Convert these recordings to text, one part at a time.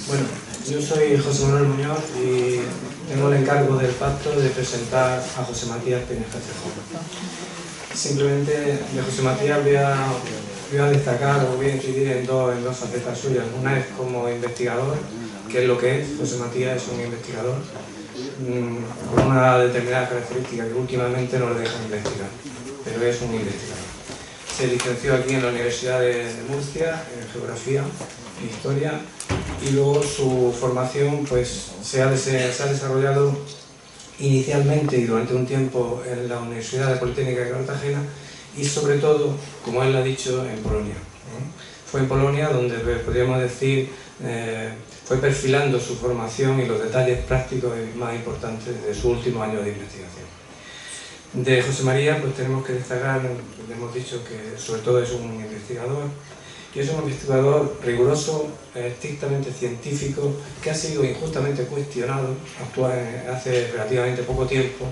Bueno, yo soy José Manuel Muñoz y tengo el encargo del pacto de presentar a José Matías Peña Castejón. Simplemente de José Matías voy a destacar o voy a incidir en dos facetas suyas. Una es como investigador, que es lo que es. José Matías es un investigador con una determinada característica que últimamente no le dejan investigar, pero es un investigador. Se licenció aquí en la Universidad de Murcia en Geografía e Historia, y luego su formación pues, se ha desarrollado inicialmente y durante un tiempo en la Universidad Politécnica de Cartagena y sobre todo, como él ha dicho, en Polonia. Fue en Polonia donde podríamos decir fue perfilando su formación y los detalles prácticos más importantes de su último año de investigación. De José María pues tenemos que destacar, hemos dicho que sobre todo es un investigador, y es un investigador riguroso, estrictamente científico, que ha sido injustamente cuestionado hace relativamente poco tiempo,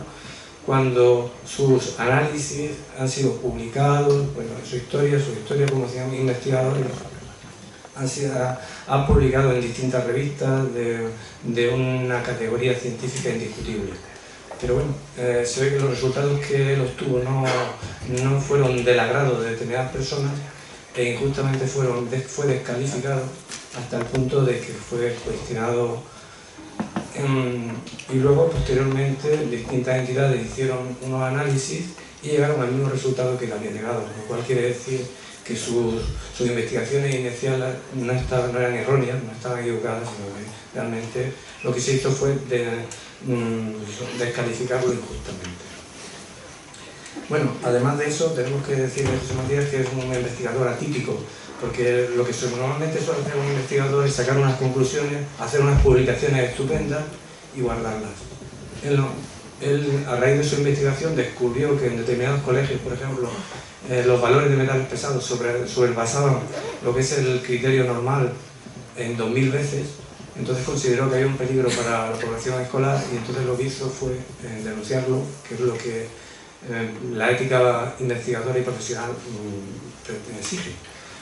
cuando sus análisis han sido publicados, bueno, su historia como investigador ha publicado en distintas revistas de una categoría científica indiscutible. Pero bueno, se ve que los resultados que él obtuvo no fueron del agrado de determinadas personas, e injustamente fue descalificado hasta el punto de que fue cuestionado, y luego posteriormente distintas entidades hicieron unos análisis y llegaron al mismo resultado que le había llegado, lo cual quiere decir que sus investigaciones iniciales no eran erróneas, no estaban equivocadas, sino que realmente lo que se hizo fue descalificarlo injustamente. Bueno, además de eso, tenemos que decir de José Matías que es un investigador atípico, porque lo que normalmente suele hacer un investigador es sacar unas conclusiones, hacer unas publicaciones estupendas y guardarlas. Él, a raíz de su investigación, descubrió que en determinados colegios, por ejemplo, los valores de metales pesados sobrepasaban lo que es el criterio normal en 2000 veces. Entonces consideró que había un peligro para la población escolar y entonces lo que hizo fue denunciarlo, que es lo que la ética investigadora y profesional exige.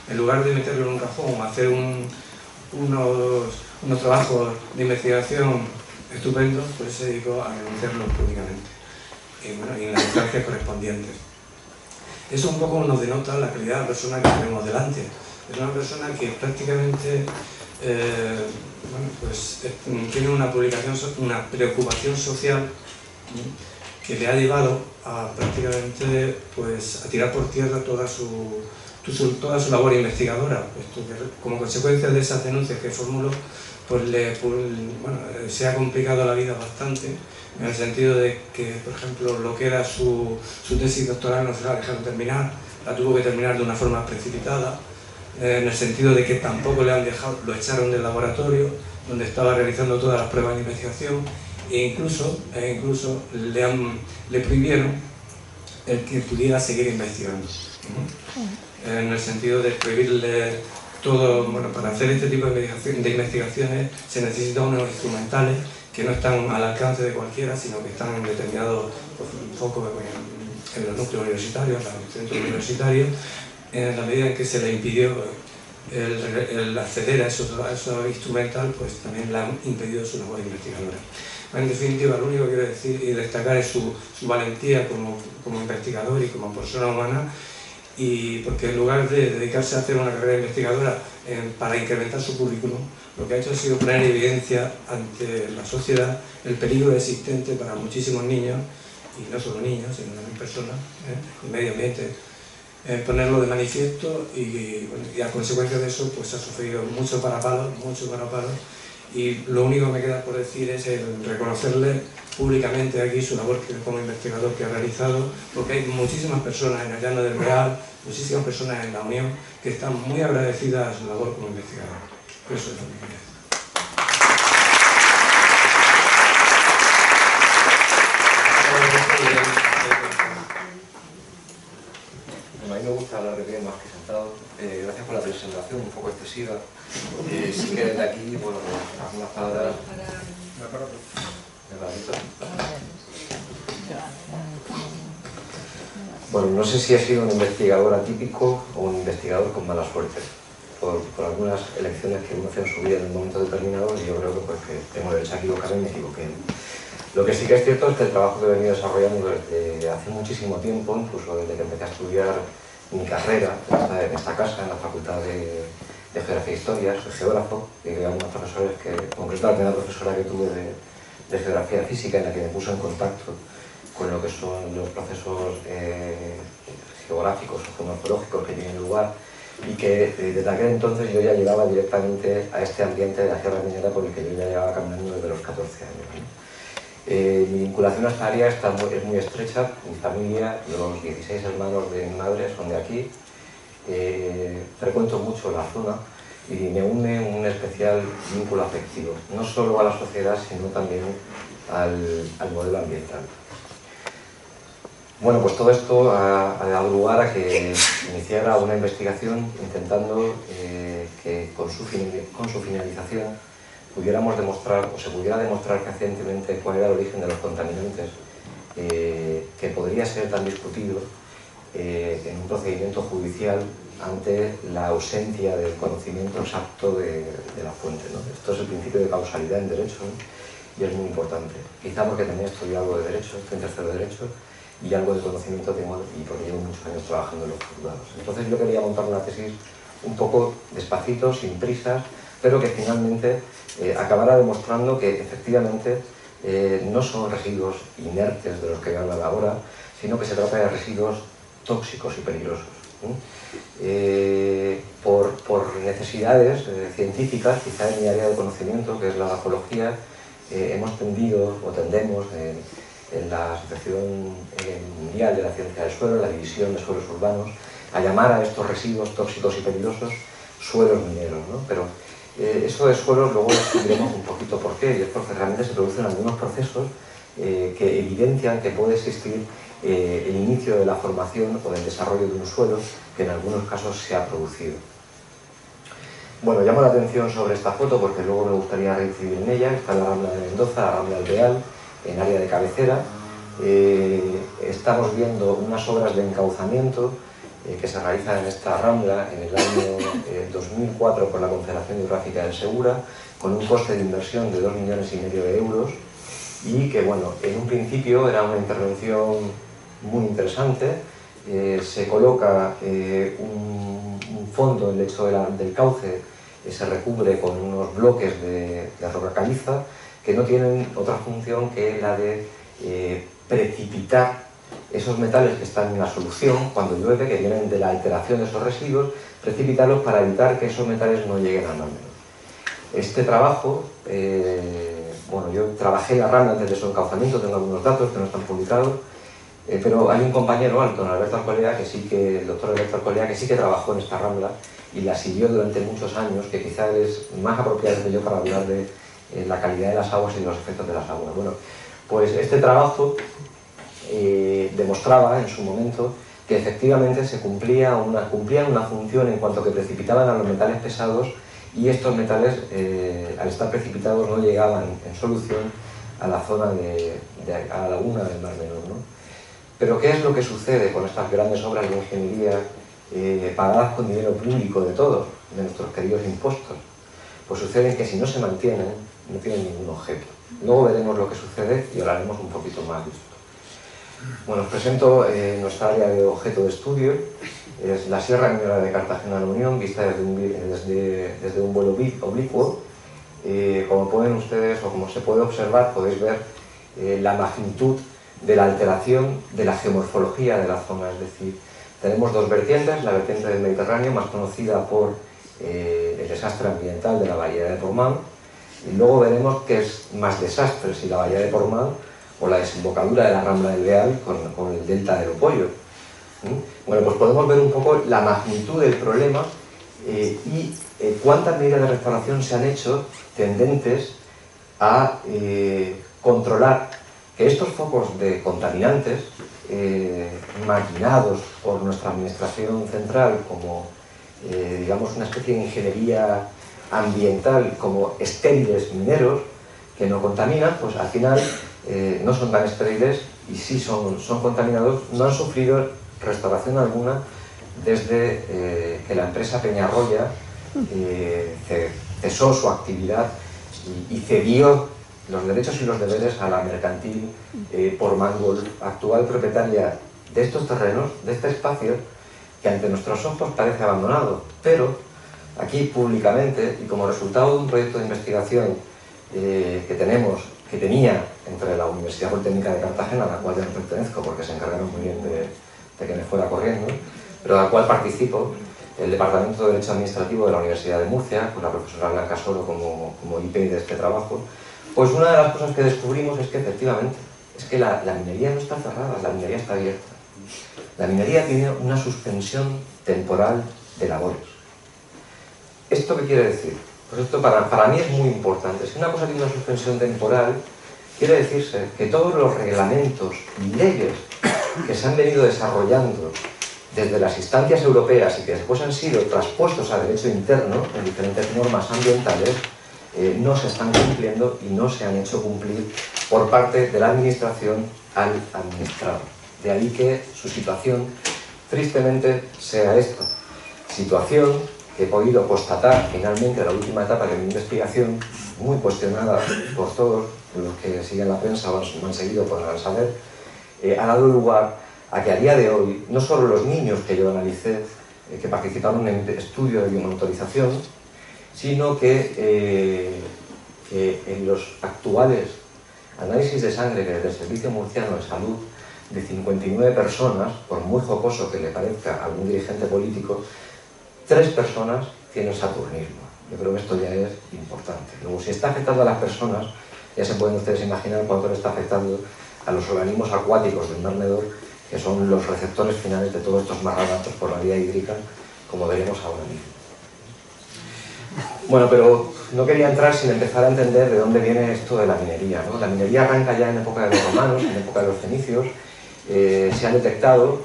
En lugar de meterlo en un cajón o hacer unos trabajos de investigación estupendos, pues se dedicó a denunciarlos públicamente en las instancias correspondientes. Eso un poco nos denota la calidad de la persona que tenemos delante. Es una persona que prácticamente tiene una preocupación social que le ha llevado a prácticamente a tirar por tierra toda su labor investigadora, puesto que como consecuencia de esas denuncias que formuló, pues se ha complicado la vida bastante, en el sentido de que, por ejemplo, lo que era su tesis doctoral no se la dejaron terminar, la tuvo que terminar de una forma precipitada, en el sentido de que tampoco le han dejado, lo echaron del laboratorio donde estaba realizando todas las pruebas de investigación, e incluso le prohibieron el que pudiera seguir investigando, en el sentido de prohibirle todo. Bueno, para hacer este tipo de investigaciones se necesitan unos instrumentales que no están al alcance de cualquiera, sino que están determinados focos en los núcleos universitarios, en los centros universitarios, en la medida en que se le impidió el acceder a esos instrumental, pues también le han impedido su labor investigadora. En definitiva, lo único que quiero decir y destacar es su valentía como investigador y como persona humana, y porque en lugar de dedicarse a hacer una carrera investigadora para incrementar su currículum, lo que ha hecho ha sido poner en evidencia ante la sociedad el peligro existente para muchísimos niños, y no solo niños, sino también personas, el medio ambiente, ponerlo de manifiesto, y a consecuencia de eso pues ha sufrido mucho parapalos, y lo único que me queda por decir es reconocerle públicamente aquí su labor como investigador que ha realizado, porque hay muchísimas personas en el Llano del Real, muchísimas personas en la Unión que están muy agradecidas a su labor como investigador. Eso es lo que quería decir. A mí me gusta hablar de bien más que sentado. Gracias por la presentación, un poco excesiva. Sí que desde aquí, bueno, algunas palabras. Bueno, no sé si he sido un investigador atípico o un investigador con mala suerte. por algunas elecciones que uno hace en su vida en un momento determinado, y yo creo que, pues, que tengo derecho a equivocarme y me equivoqué. Lo que sí que es cierto es que el trabajo que he venido desarrollando desde hace muchísimo tiempo, incluso desde que empecé a estudiar mi carrera en esta casa, en la Facultad de Geografía e Historia, soy geógrafo, y hay algunos profesores que, en concreto la primera profesora que tuve de Geografía Física, en la que me puso en contacto con lo que son los procesos geográficos o geomorfológicos que tienen lugar, y que desde aquel entonces yo ya llegaba directamente a este ambiente de la Sierra Minera por el que yo ya llevaba caminando desde los 14 años, ¿no? Mi vinculación a esta área es muy estrecha. Mi familia, los 16 hermanos de mi madre son de aquí. Frecuento mucho la zona y me une un especial vínculo afectivo, no solo a la sociedad, sino también al modelo ambiental. Bueno, pues todo esto ha dado lugar a que iniciara una investigación intentando que con su finalización pudiéramos demostrar, o se pudiera demostrar fehacientemente cuál era el origen de los contaminantes, que podría ser tan discutido en un procedimiento judicial ante la ausencia del conocimiento exacto de la fuente, ¿no? Esto es el principio de causalidad en derecho, ¿no? Y es muy importante. Quizá porque también he estudiado algo de derecho, estoy en tercero de derecho, y algo de conocimiento tengo, y porque llevo muchos años trabajando en los juzgados. Entonces yo quería montar una tesis un poco despacito, sin prisas, pero que finalmente acabará demostrando que efectivamente no son residuos inertes de los que voy a hablar ahora, sino que se trata de residuos tóxicos y peligrosos. Por necesidades científicas, quizá en mi área de conocimiento, que es la grafología, hemos tendido o tendemos en la Asociación Mundial de la Ciencia del Suelo, en la División de Suelos Urbanos, a llamar a estos residuos tóxicos y peligrosos suelos mineros, ¿no? Pero eso de suelos luego descubriremos un poquito por qué, y es porque realmente se producen algunos procesos que evidencian que puede existir el inicio de la formación o del desarrollo de un suelo que en algunos casos se ha producido. Bueno, llamo la atención sobre esta foto porque luego me gustaría reincidir en ella. Está en la Rambla de Mendoza, la Rambla del Real, en área de cabecera. Estamos viendo unas obras de encauzamiento que se realizan en esta rambla en el año 2004 por la Confederación Hidrográfica del Segura, con un coste de inversión de 2,5 millones de euros, y que, bueno, en un principio era una intervención muy interesante. Se coloca un fondo en el lecho del cauce, que se recubre con unos bloques de roca caliza que no tienen otra función que la de precipitar esos metales que están en la solución cuando llueve, que vienen de la alteración de esos residuos, precipitarlos para evitar que esos metales no lleguen al mar menor. Este trabajo, bueno, yo trabajé en la rambla antes de su encauzamiento, tengo algunos datos que no están publicados, pero hay un compañero, el doctor Alberto Alcolea, que sí que trabajó en esta rambla y la siguió durante muchos años, que quizá es más apropiado que yo para hablar de la calidad de las aguas y de los efectos de las aguas. Bueno, pues este trabajo demostraba en su momento que efectivamente se cumplían una función en cuanto que precipitaban a los metales pesados, y estos metales, al estar precipitados, no llegaban en solución a la zona a la laguna del Mar Menor, ¿no? Pero ¿qué es lo que sucede con estas grandes obras de ingeniería pagadas con dinero público de todos, de nuestros queridos impuestos? Pues sucede que si no se mantienen, no tienen ningún objeto. Luego veremos lo que sucede y hablaremos un poquito más de esto. Bueno, os presento nuestra área de objeto de estudio. Es la Sierra Minera de Cartagena de la Unión, vista desde un vuelo oblicuo. Como pueden ustedes, o como se puede observar, podéis ver la magnitud de la alteración de la geomorfología de la zona. Es decir, tenemos dos vertientes: la vertiente del Mediterráneo, más conocida por el desastre ambiental de la bahía de Portmán, y luego veremos qué es más desastre, si la bahía de Portmán o la desembocadura de la Rambla del Real con el delta del Opollo. Bueno, pues podemos ver un poco la magnitud del problema y cuántas medidas de restauración se han hecho tendentes a controlar que estos focos de contaminantes, maquinados por nuestra administración central como, digamos, una especie de ingeniería ambiental, como estériles mineros que no contaminan, pues al final no son tan estériles y sí son contaminados, no han sufrido restauración alguna desde que la empresa Peñarroya cesó su actividad y cedió los derechos y los deberes a la mercantil Portman Gold, actual propietaria de estos terrenos, de este espacio, que ante nuestros ojos parece abandonado, pero aquí públicamente, y como resultado de un proyecto de investigación que tenía entre la Universidad Politécnica de Cartagena, a la cual yo no pertenezco porque se encargaron muy bien de que me fuera corriendo, pero a la cual participo, el Departamento de Derecho Administrativo de la Universidad de Murcia, con la profesora Blanca Soro como IP de este trabajo, pues una de las cosas que descubrimos es que efectivamente, es que la minería no está cerrada, la minería está abierta. La minería tiene una suspensión temporal de labores. ¿Esto qué quiere decir? Pues esto para mí es muy importante. Si una cosa tiene una suspensión temporal, quiere decirse que todos los reglamentos y leyes que se han venido desarrollando desde las instancias europeas y que después han sido traspuestos a derecho interno en diferentes normas ambientales, no se están cumpliendo y no se han hecho cumplir por parte de la administración al administrado. De ahí que su situación, tristemente, sea esta. Situación que he podido constatar finalmente en la última etapa de mi investigación, muy cuestionada por todos los que siguen la prensa o me han seguido podrán saber, ha dado lugar a que a día de hoy, no solo los niños que yo analicé, que participaron en el estudio de biomonitorización, sino que en los actuales análisis de sangre que desde el Servicio Murciano de Salud, de 59 personas, por muy jocoso que le parezca a algún dirigente político, 3 personas tienen saturnismo. Yo creo que esto ya es importante. Luego, si está afectando a las personas, ya se pueden ustedes imaginar cuánto le está afectando a los organismos acuáticos del Mar Menor, que son los receptores finales de todos estos marranatos por la vía hídrica, como veremos ahora mismo. Bueno, pero no quería entrar sin empezar a entender de dónde viene esto de la minería, ¿no? La minería arranca ya en época de los romanos, en época de los fenicios. Se han detectado,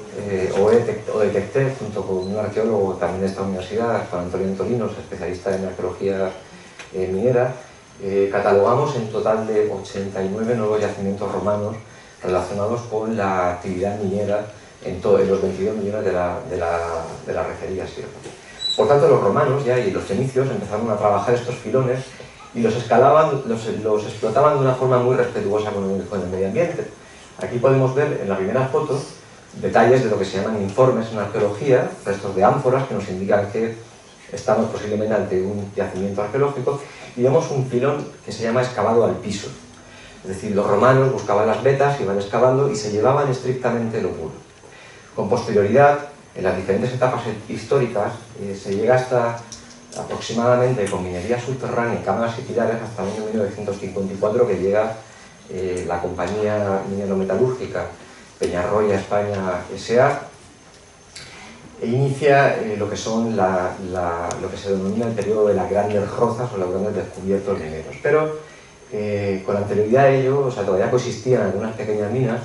o detecté, junto con un arqueólogo también de esta universidad, Juan Antonio Tolinos, especialista en arqueología minera, catalogamos en total de 89 nuevos yacimientos romanos relacionados con la actividad minera en los 22 millones de la referida sierra. Por tanto, los romanos ya y los fenicios empezaron a trabajar estos filones y los escalaban, los explotaban de una forma muy respetuosa con el medio ambiente. Aquí podemos ver en la primera foto detalles de lo que se llaman informes en arqueología, restos de ánforas que nos indican que estamos posiblemente ante un yacimiento arqueológico, y vemos un filón que se llama excavado al piso. Es decir, los romanos buscaban las vetas, iban excavando y se llevaban estrictamente lo puro. Con posterioridad, en las diferentes etapas históricas, se llega hasta aproximadamente con minería subterránea y cámaras y pilares hasta el año 1954, que llega la compañía minero-metalúrgica Peñarroya España S.A. e inicia lo que son lo que se denomina el periodo de las grandes rozas o los grandes descubiertos mineros. Pero con anterioridad a ello, o sea, todavía coexistían algunas pequeñas minas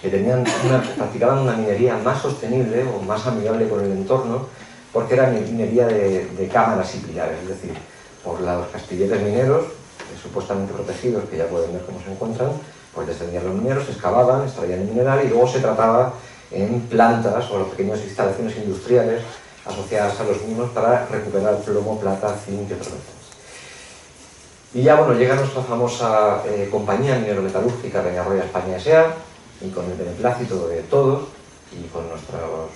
que practicaban una minería más sostenible o más amigable con el entorno, porque era minería de cámaras y pilares, es decir, por los castilletes mineros, supuestamente protegidos, que ya pueden ver cómo se encuentran, pues descendían los mineros, excavaban, extraían el mineral y luego se trataba en plantas o las pequeñas instalaciones industriales asociadas a los mismos para recuperar plomo, plata, zinc y otros metales. Y ya, bueno, llega nuestra famosa compañía minero-metalúrgica Peñarroya España S.A. y con el beneplácito de todos y con nuestros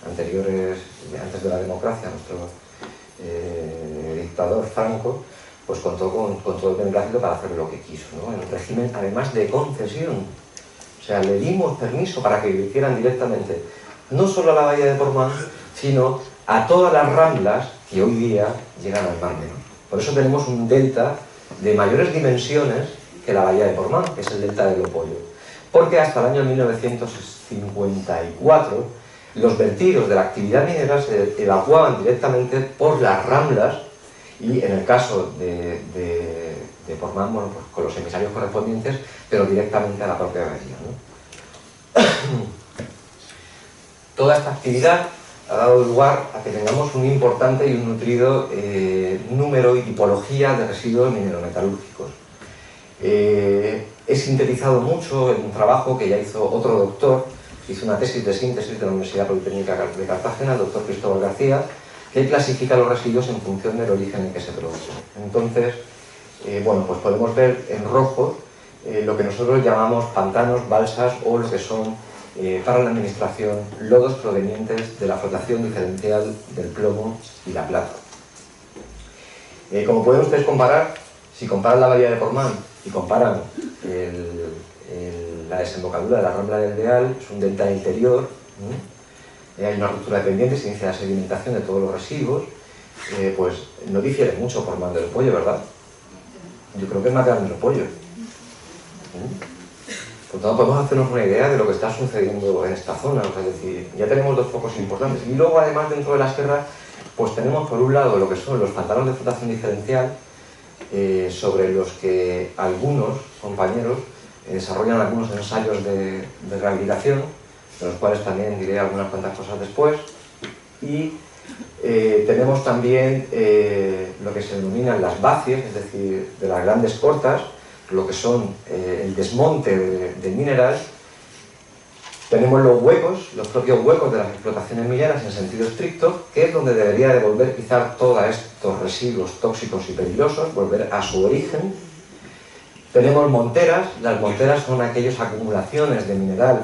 anteriores, antes de la democracia, nuestro dictador Franco, pues contó con todo el beneplácito para hacer lo que quiso, ¿no? En un régimen, además de concesión. O sea, le dimos permiso para que lo hicieran directamente, no solo a la bahía de Portman, sino a todas las ramblas que hoy día llegan al Mar Menor. Por eso tenemos un delta de mayores dimensiones que la bahía de Portman, que es el delta del Opollo. Porque hasta el año 1954 los vertidos de la actividad minera se evacuaban directamente por las ramblas y en el caso de Portman, bueno, pues con los emisarios correspondientes, pero directamente a la propia bahía, ¿no? Toda esta actividad ha dado lugar a que tengamos un importante y un nutrido número y tipología de residuos minero-metalúrgicos. He sintetizado mucho en un trabajo que ya hizo otro doctor, hizo una tesis de síntesis de la Universidad Politécnica de Cartagena, el doctor Cristóbal García, que clasifica los residuos en función del origen en que se producen. Entonces, bueno, pues podemos ver en rojo lo que nosotros llamamos pantanos, balsas o lo que son, para la administración, lodos provenientes de la flotación diferencial del plomo y la plata. Como pueden ustedes comparar, si comparan la bahía de Portmán y comparan la desembocadura de la Rambla del Deal, es un delta interior, hay una ruptura de pendientes, se inicia la sedimentación de todos los residuos, pues no difiere mucho Portmán del Pollo, ¿verdad? Yo creo que es más grande el Pollo. Por tanto, podemos hacernos una idea de lo que está sucediendo en esta zona, es decir, ya tenemos dos focos importantes. Y luego, además, dentro de la sierra, pues tenemos por un lado lo que son los pantanos de flotación diferencial, sobre los que algunos compañeros desarrollan algunos ensayos de rehabilitación, de los cuales también diré algunas cuantas cosas después. Y tenemos también lo que se denominan las bacies, es decir, de las grandes cortas, lo que son el desmonte del mineral. Tenemos los huecos, los propios huecos de las explotaciones mineras en sentido estricto, que es donde debería de volver quizá todos estos residuos tóxicos y peligrosos, volver a su origen. Tenemos monteras. Las monteras son aquellas acumulaciones de mineral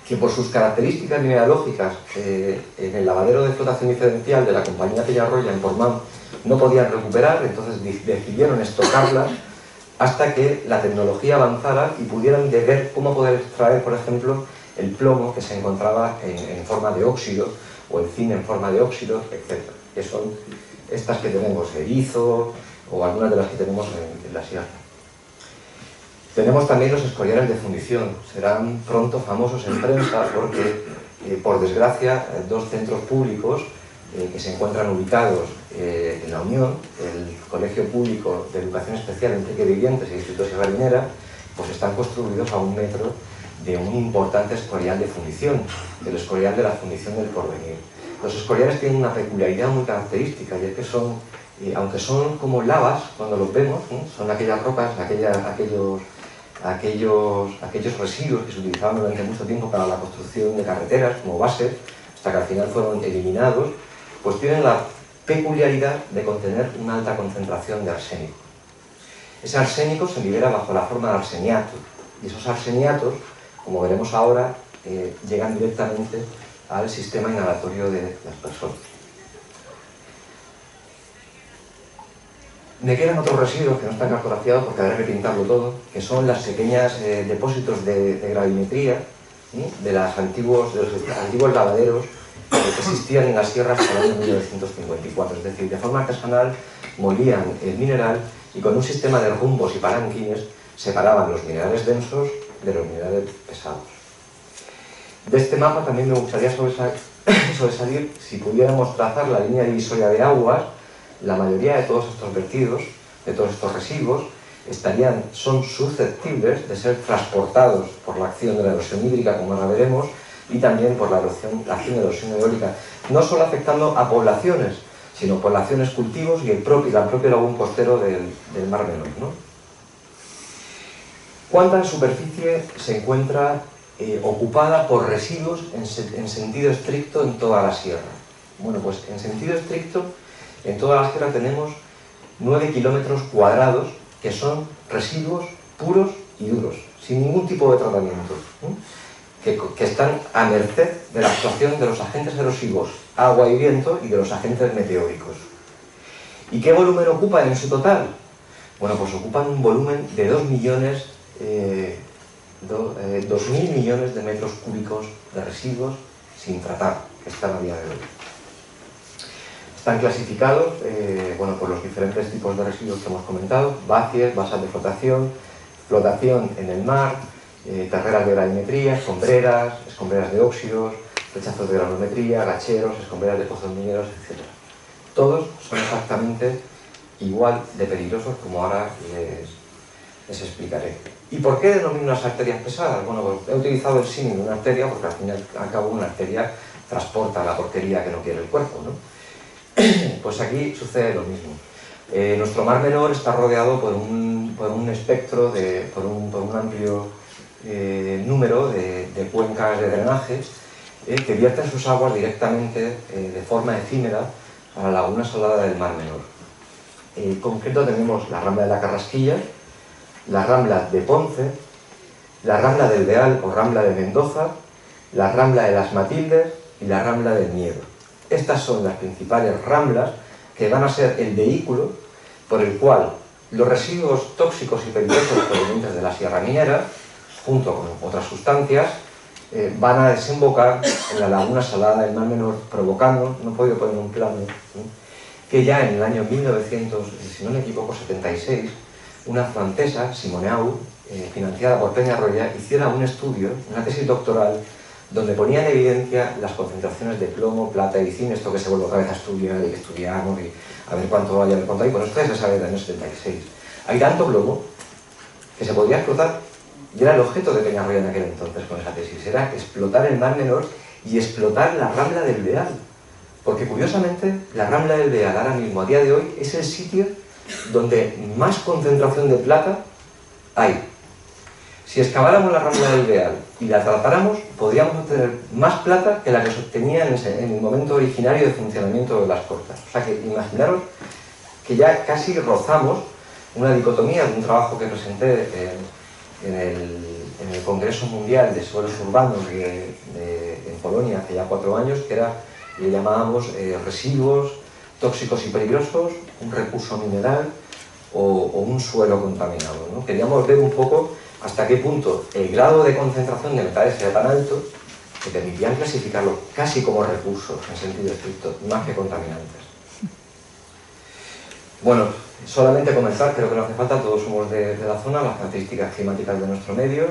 que por sus características mineralógicas en el lavadero de explotación diferencial de la compañía Peñarroya en Portmán no podían recuperar, entonces decidieron estocarlas hasta que la tecnología avanzara y pudieran ver cómo poder extraer, por ejemplo, el plomo que se encontraba en forma de óxido, o el zinc en forma de óxido, etc. Que son estas que tenemos, erizo, o algunas de las que tenemos en la sierra. Tenemos también los escoriales de fundición. Serán pronto famosos en prensa porque, por desgracia, dos centros públicos que se encuentran ubicados en la Unión, el Colegio Público de Educación Especial Enrique Vivientes y el Instituto Sierra Minera, pues están construidos a 1 metro de un importante escorial de fundición, el escorial de la fundición del Porvenir. Los escoriales tienen una peculiaridad muy característica, y es que son, aunque son como lavas cuando los vemos, son aquellas rocas, aquellos residuos que se utilizaban durante mucho tiempo para la construcción de carreteras como base, hasta que al final fueron eliminados, pues tienen la peculiaridad de contener una alta concentración de arsénico. Ese arsénico se libera bajo la forma de arseniato, y esos arseniatos, como veremos ahora, llegan directamente al sistema inhalatorio de las personas. Me quedan otros residuos que no están cartografiados porque habrá que pintarlo todo, que son los pequeños depósitos de gravimetría de los antiguos lavaderos que existían en las sierras hasta el año 1954. Es decir, de forma artesanal molían el mineral y con un sistema de rumbos y palanquines separaban los minerales densos de los minerales pesados. De este mapa también me gustaría sobresalir, si pudiéramos trazar la línea divisoria de aguas. La mayoría de todos estos vertidos, de todos estos residuos, son susceptibles de ser transportados por la acción de la erosión hídrica, como ahora veremos, y también por la acción de la erosión eólica, no solo afectando a poblaciones, sino poblaciones, cultivos y la propia lagún costero del Mar Menor, ¿no? ¿Cuánta superficie se encuentra ocupada por residuos en sentido estricto en toda la sierra? Bueno, pues en sentido estricto, en toda la sierra tenemos 9 kilómetros cuadrados que son residuos puros y duros, sin ningún tipo de tratamiento, que están a merced de la actuación de los agentes erosivos, agua y viento, y de los agentes meteóricos. ¿Y qué volumen ocupan en su total? Bueno, pues ocupan un volumen de 2.000 millones de metros cúbicos de residuos sin tratar, que están a día de hoy. Están clasificados por los diferentes tipos de residuos que hemos comentado: bacies, basas de flotación en el mar, terreras de gravimetría, escombreras de óxidos, rechazos de granometría, gacheros, escombreras de pozos mineros, etc. Todos son exactamente igual de peligrosos, como ahora les explicaré. ¿Y por qué denomino unas arterias pesadas? Bueno, pues he utilizado el símil de una arteria porque al fin y al cabo una arteria transporta la porquería que no quiere el cuerpo, ¿no? Pues aquí sucede lo mismo. Nuestro Mar Menor está rodeado por un espectro, por un amplio número de cuencas de drenaje que vierten sus aguas directamente de forma efímera a la laguna salada del Mar Menor. En concreto tenemos la Rambla de la Carrasquilla, la Rambla de Ponce, la Rambla del Beal o Rambla de Mendoza, la Rambla de las Matildes y la Rambla del Miedo. Estas son las principales ramblas que van a ser el vehículo por el cual los residuos tóxicos y peligrosos provenientes de la Sierra Minera, junto con otras sustancias, van a desembocar en la laguna salada del Mar Menor, provocando, no he podido poner un plano, que ya en el año 1900, si no me equivoco, 76, una francesa, Simoneau, financiada por Peñarroya, hiciera un estudio, una tesis doctoral, donde ponía en evidencia las concentraciones de plomo, plata y zinc, esto que se vuelve otra vez a estudiar y que estudiamos y a ver cuánto hay, a ver cuánto hay, bueno, esto ya se sabe del año 76. Hay tanto plomo que se podría explotar, y era el objeto de Peñarroya en aquel entonces con esa tesis, era explotar el Mar Menor y explotar la Rambla del Beal, porque curiosamente la Rambla del Beal ahora mismo, a día de hoy, es el sitio donde más concentración de plata hay. Si excaváramos la Rambla del Beal y la tratáramos, podríamos obtener más plata que la que se obtenía en el momento originario de funcionamiento de las cortas. O sea que imaginaros que ya casi rozamos una dicotomía de un trabajo que presenté en el Congreso Mundial de Suelos Urbanos en Polonia hace ya 4 años, que era, le llamábamos residuos tóxicos y peligrosos, un recurso mineral o un suelo contaminado, ¿no? Queríamos ver un poco hasta qué punto el grado de concentración de metales era tan alto que permitían clasificarlo casi como recursos en sentido estricto, más que contaminantes. Bueno, solamente comenzar, creo que no hace falta, todos somos de la zona, las características climáticas de nuestro medio,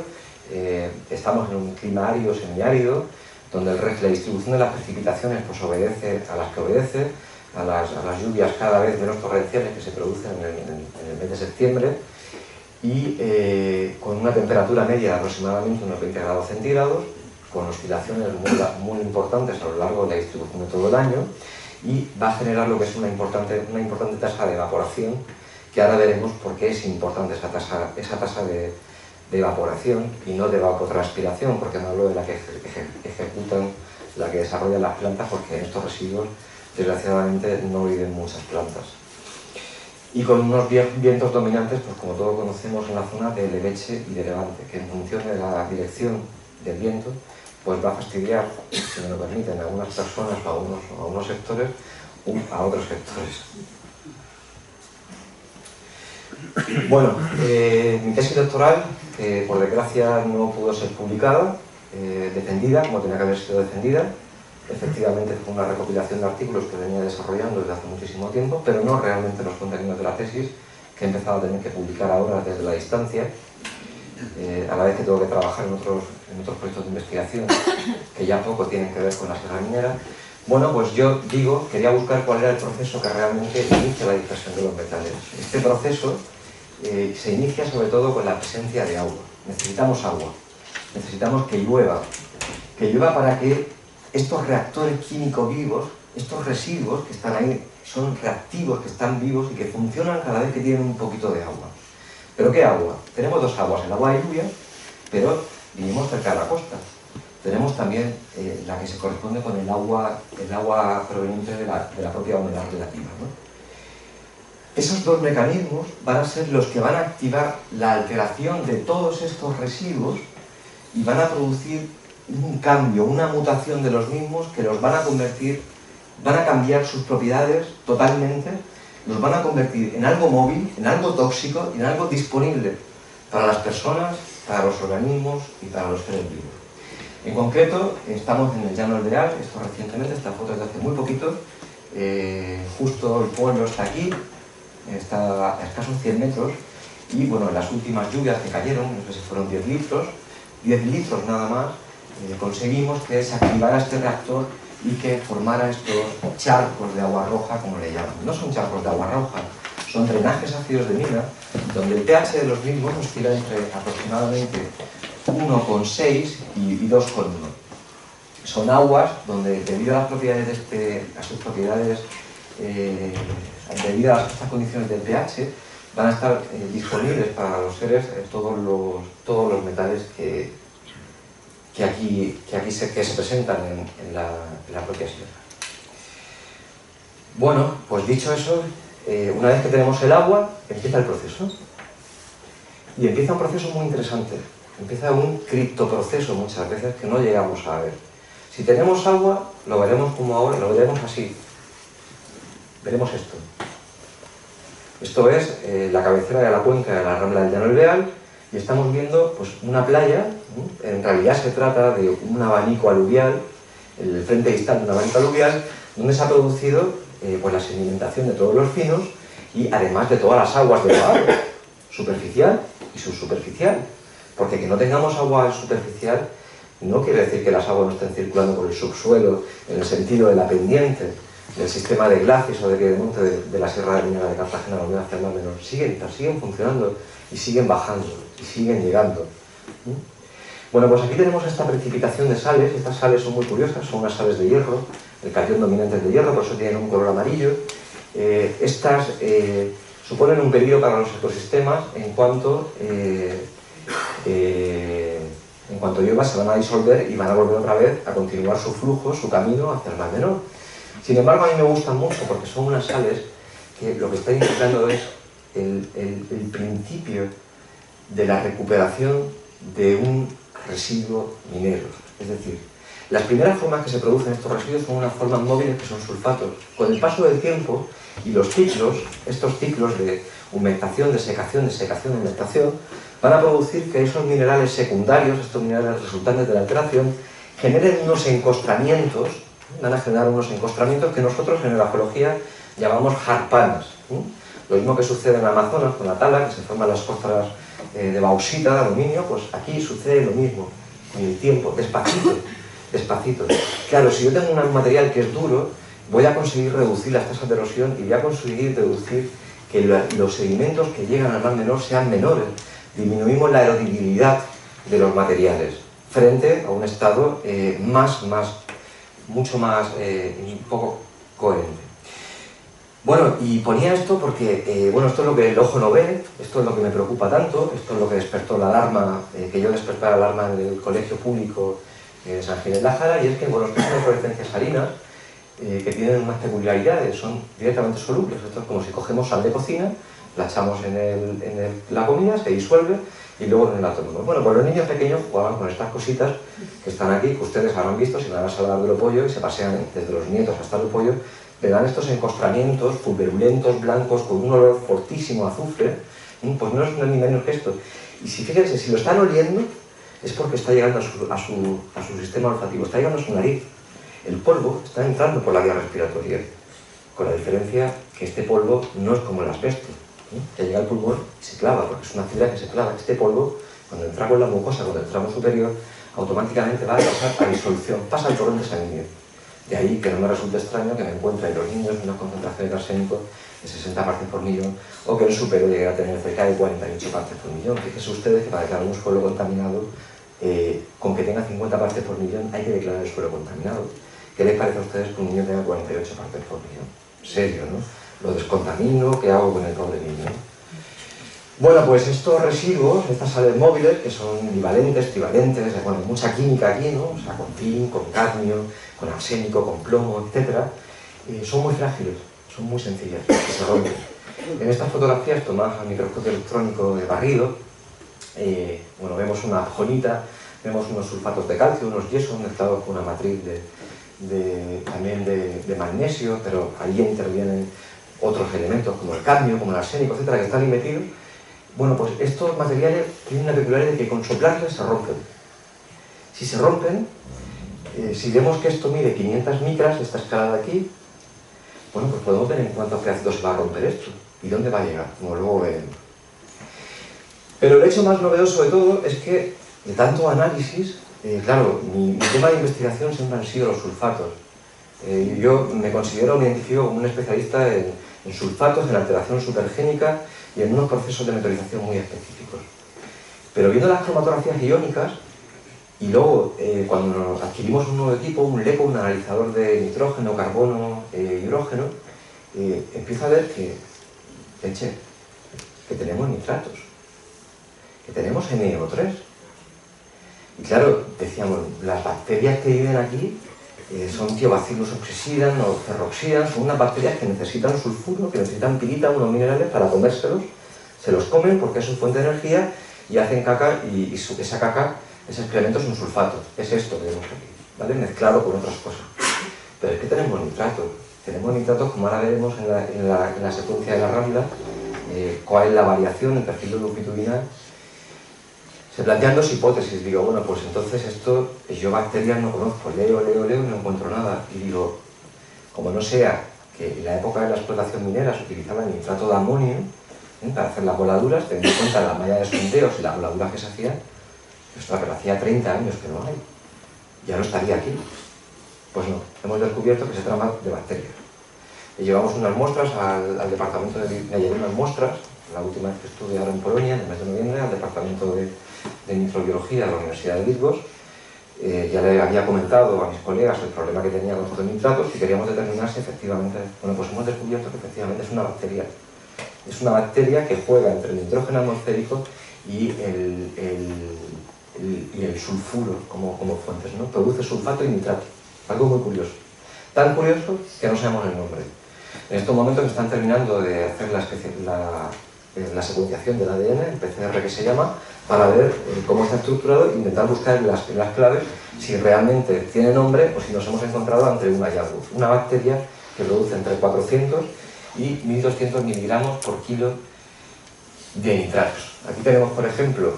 estamos en un clima árido, semiárido, donde la distribución de las precipitaciones pues obedece a las que obedece, a las lluvias cada vez menos torrenciales que se producen en el mes de septiembre, y con una temperatura media de aproximadamente unos 20 grados centígrados, con oscilaciones muy importantes a lo largo de la distribución de todo el año, y va a generar lo que es una importante tasa de evaporación, que ahora veremos por qué es importante esa tasa de evaporación y no de evapotranspiración, porque no hablo de la que ejecutan, la que desarrollan las plantas, porque en estos residuos desgraciadamente no viven muchas plantas. Y con unos vientos dominantes, pues como todos conocemos en la zona de leveche y de levante, que en función de la dirección del viento, pues va a fastidiar, si me lo permiten, a algunas personas o a unos sectores, a otros sectores. Bueno, mi tesis doctoral, que por desgracia no pudo ser publicada, defendida, como tenía que haber sido defendida. Efectivamente fue una recopilación de artículos que venía desarrollando desde hace muchísimo tiempo, pero no realmente los contenidos de la tesis, que he empezado a tener que publicar ahora desde la distancia, a la vez que tengo que trabajar en otros proyectos de investigación que ya poco tienen que ver con la sierra minera. Bueno, pues yo quería buscar cuál era el proceso que realmente inicia la dispersión de los metales. Este proceso se inicia sobre todo con la presencia de agua. Necesitamos agua, necesitamos que llueva para que estos reactores químicos vivos, estos residuos que están ahí, son reactivos que están vivos y que funcionan cada vez que tienen un poquito de agua. ¿Pero qué agua? Tenemos dos aguas, el agua de lluvia, pero vivimos cerca de la costa. Tenemos también la que se corresponde con el agua proveniente de la propia humedad relativa, ¿no? Esos dos mecanismos van a ser los que van a activar la alteración de todos estos residuos y van a producir un cambio, una mutación de los mismos que los van a convertir, van a cambiar sus propiedades totalmente, los van a convertir en algo móvil, en algo tóxico y en algo disponible para las personas, para los organismos y para los seres vivos. En concreto, estamos en el Llano del Beal, esto recientemente, esta foto es de hace muy poquito, justo el pueblo está aquí, está a escasos 100 metros, y bueno, en las últimas lluvias que cayeron, no sé si fueron 10 litros nada más, conseguimos que se activara este reactor y que formara estos charcos de agua roja, como le llaman. No son charcos de agua roja, son drenajes ácidos de mina, donde el pH de los mismos oscila entre aproximadamente 1,6 y 2,1. Son aguas donde, debido a las propiedades debido a estas condiciones del pH, van a estar disponibles para los seres todos los metales que se presentan en la propia sierra. Bueno, pues dicho eso, una vez que tenemos el agua, empieza el proceso. Y empieza un proceso muy interesante. Empieza un criptoproceso muchas veces que no llegamos a ver. Si tenemos agua, lo veremos como ahora, lo veremos así. Veremos esto. Esto es la cabecera de la cuenca de la Rambla del Llano del Beal, y estamos viendo pues, una playa. En realidad se trata de un abanico aluvial, el frente distal de un abanico aluvial, donde se ha producido pues, la sedimentación de todos los pinos y además de todas las aguas del agua, superficial y subsuperficial. Porque que no tengamos agua superficial no quiere decir que las aguas no estén circulando por el subsuelo en el sentido de la pendiente del sistema de glacis o de piedemonte de la Sierra de Minera de Cartagena, la Unión hacia el Mar Menor. Siguen funcionando y siguen bajando y siguen llegando. Bueno, pues aquí tenemos esta precipitación de sales. Estas sales son muy curiosas, son unas sales de hierro, el catión dominante es de hierro, por eso tienen un color amarillo. Estas suponen un peligro para los ecosistemas en cuanto llueva se van a disolver y van a volver otra vez a continuar su flujo, su camino hacia el Mar Menor. Sin embargo, a mí me gustan mucho porque son unas sales que lo que están indicando es el principio de la recuperación de un residuo minero. Es decir, las primeras formas que se producen estos residuos son unas formas móviles que son sulfatos. Con el paso del tiempo y los ciclos, estos ciclos de humectación, de secación, de humectación, van a producir que esos minerales secundarios, estos minerales resultantes de la alteración, generen unos encostramientos, van a generar unos encostramientos que nosotros en la geología llamamos jarpanas. Lo mismo que sucede en Amazonas con la tala, que se forman las costras de bauxita, de aluminio, pues aquí sucede lo mismo, con el tiempo, despacito, despacito. Claro, si yo tengo un material que es duro, voy a conseguir reducir las tasas de erosión y voy a conseguir reducir que los sedimentos que llegan al Mar Menor sean menores. Disminuimos la erodibilidad de los materiales frente a un estado mucho más, un poco coherente. Bueno, y ponía esto porque, bueno, esto es lo que el ojo no ve, esto es lo que me preocupa tanto, esto es lo que despertó la alarma, que yo desperté la alarma en el colegio público de San Ginés de la Jara, y es que, bueno, estas son inflorescencias salinas que tienen unas peculiaridades, son directamente solubles. Esto es como si cogemos sal de cocina, la echamos en la comida, se disuelve y luego nos la tomamos. Bueno, pues los niños pequeños jugaban con estas cositas que están aquí, que ustedes habrán visto si van a la sala del pollo y se pasean desde los nietos hasta el pollo, le dan estos encostramientos pulverulentos, blancos, con un olor fortísimo a azufre. Pues no es ni menos que esto. Y si fíjense, si lo están oliendo, es porque está llegando a su sistema olfativo, está llegando a su nariz. El polvo está entrando por la vía respiratoria, con la diferencia que este polvo no es como el asbesto, que llega al pulmón y se clava, porque es una fibra que se clava. Este polvo, cuando entra con la mucosa, cuando el tramo superior, automáticamente va a pasar a disolución, pasa al torrente sanguíneo. De ahí que no me resulte extraño que me encuentre en los niños una concentración de arsénico de 60 partes por millón, o que el supero llegue a tener cerca de 48 partes por millón. Fíjense ustedes que para declarar un suelo contaminado, con que tenga 50 partes por millón, hay que declarar el suelo contaminado. ¿Qué les parece a ustedes que un niño tenga 48 partes por millón? Serio, ¿no? Lo descontamino, ¿qué hago con el pobre niño? Bueno, pues estos residuos, estas sales móviles, que son bivalentes, trivalentes, bueno, mucha química aquí, ¿no? O sea, con zinc, con cadmio, con arsénico, con plomo, etc. Son muy frágiles, son muy sencillas, que se rompen. En estas fotografías tomadas al microscopio electrónico de barrido, bueno, vemos una jonita, vemos unos sulfatos de calcio, unos yesos mezclados con una matriz también de magnesio, pero ahí intervienen otros elementos como el cadmio, como el arsénico, etcétera, que están ahí metidos. Bueno, pues estos materiales tienen la peculiaridad de que con soplarles se rompen. Si se rompen, si vemos que esto mide 500 micras, esta escala de aquí, bueno, pues podemos ver en cuántos pedacitos se va a romper esto y dónde va a llegar, como luego veremos. Pero el hecho más novedoso de todo es que, de tanto análisis, claro, mi tema de investigación siempre han sido los sulfatos. Yo me considero, me identifico como un especialista en sulfatos, en alteración supergénica y en unos procesos de meteorización muy específicos. Pero viendo las cromatografías iónicas, y luego cuando adquirimos un nuevo equipo, un LECO, un analizador de nitrógeno, carbono, hidrógeno, empiezo a ver que tenemos nitratos, que tenemos NO3. Y claro, decíamos, las bacterias que viven aquí son tiobacillus oxysidan o ferroxidan, son unas bacterias que necesitan sulfuro, que necesitan pirita, unos minerales para comérselos, se los comen porque es su fuente de energía y hacen caca y esa caca, ese excremento es un sulfato, es esto que vemos aquí, ¿vale? Mezclado con otras cosas. Pero es que tenemos nitratos como ahora veremos en la secuencia de la Rambla, cuál es la variación en perfil longitudinal. Se plantean dos hipótesis, digo, bueno, pues entonces esto, yo bacterias no conozco, leo y no encuentro nada. Y digo, como no sea que en la época de la explotación minera se utilizaba el nitrato de amonio para hacer las voladuras, teniendo en cuenta la malla de sondeos y las voladuras que se hacían, pero hacía 30 años que no hay, ya no estaría aquí. Pues no, hemos descubierto que se trata de bacterias. Y llevamos unas muestras al departamento me llevé unas muestras, la última vez que estuve ahora en Polonia, en el mes de noviembre, al departamento de microbiología de la Universidad de Lidgos. Ya le había comentado a mis colegas el problema que tenía con estos nitratos y queríamos determinar si efectivamente, bueno, pues hemos descubierto que efectivamente es una bacteria. Es una bacteria que juega entre el nitrógeno atmosférico y el sulfuro como fuentes, ¿no? Produce sulfato y nitrato, algo muy curioso. Tan curioso que no sabemos el nombre. En estos momentos están terminando de hacer la secuenciación del ADN, el PCR que se llama, para ver cómo está estructurado e intentar buscar en las claves si realmente tiene nombre o si nos hemos encontrado ante un hallazgo. Una bacteria que produce entre 400 y 1200 miligramos por kilo de nitratos. Aquí tenemos, por ejemplo,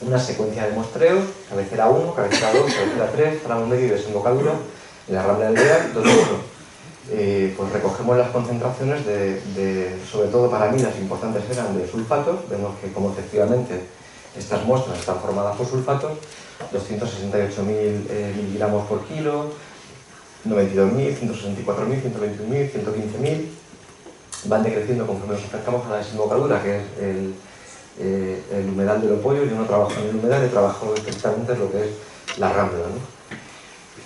una secuencia de muestreos, cabecera 1, cabecera 2, cabecera 3, tramo medio y desembocadura, en la Rambla del Bear, donde pues recogemos las concentraciones sobre todo para mí las importantes eran de sulfatos. Vemos que como efectivamente estas muestras están formadas por sulfatos, 268.000 miligramos por kilo, 92.000, 164.000, 121.000, 115.000, van decreciendo conforme nos acercamos a la desembocadura, que es el humedal de Lopoyo. Yo no trabajo en el humedal, he trabajado estrictamente en lo que es la Rambla, ¿no?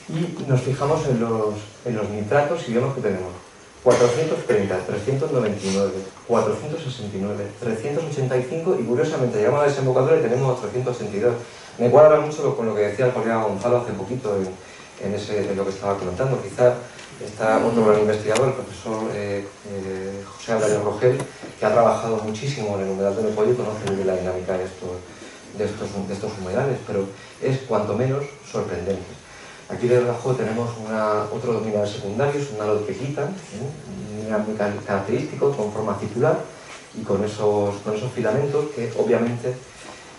Y nos fijamos en los nitratos y vemos que tenemos 430, 399, 469, 385 y curiosamente llegamos a la desembocadura y tenemos 382. Me cuadra mucho con lo que decía el colega Gonzalo hace poquito en lo que estaba comentando. Quizá está otro gran investigador, el profesor José Álvarez Rogel, que ha trabajado muchísimo en el humedal del Lopoyo y conoce muy bien la dinámica de estos humedales, pero es cuanto menos sorprendente. Aquí debajo tenemos otro mineral secundario, es un alopequita, un mineral muy característico, con forma circular y con esos filamentos que obviamente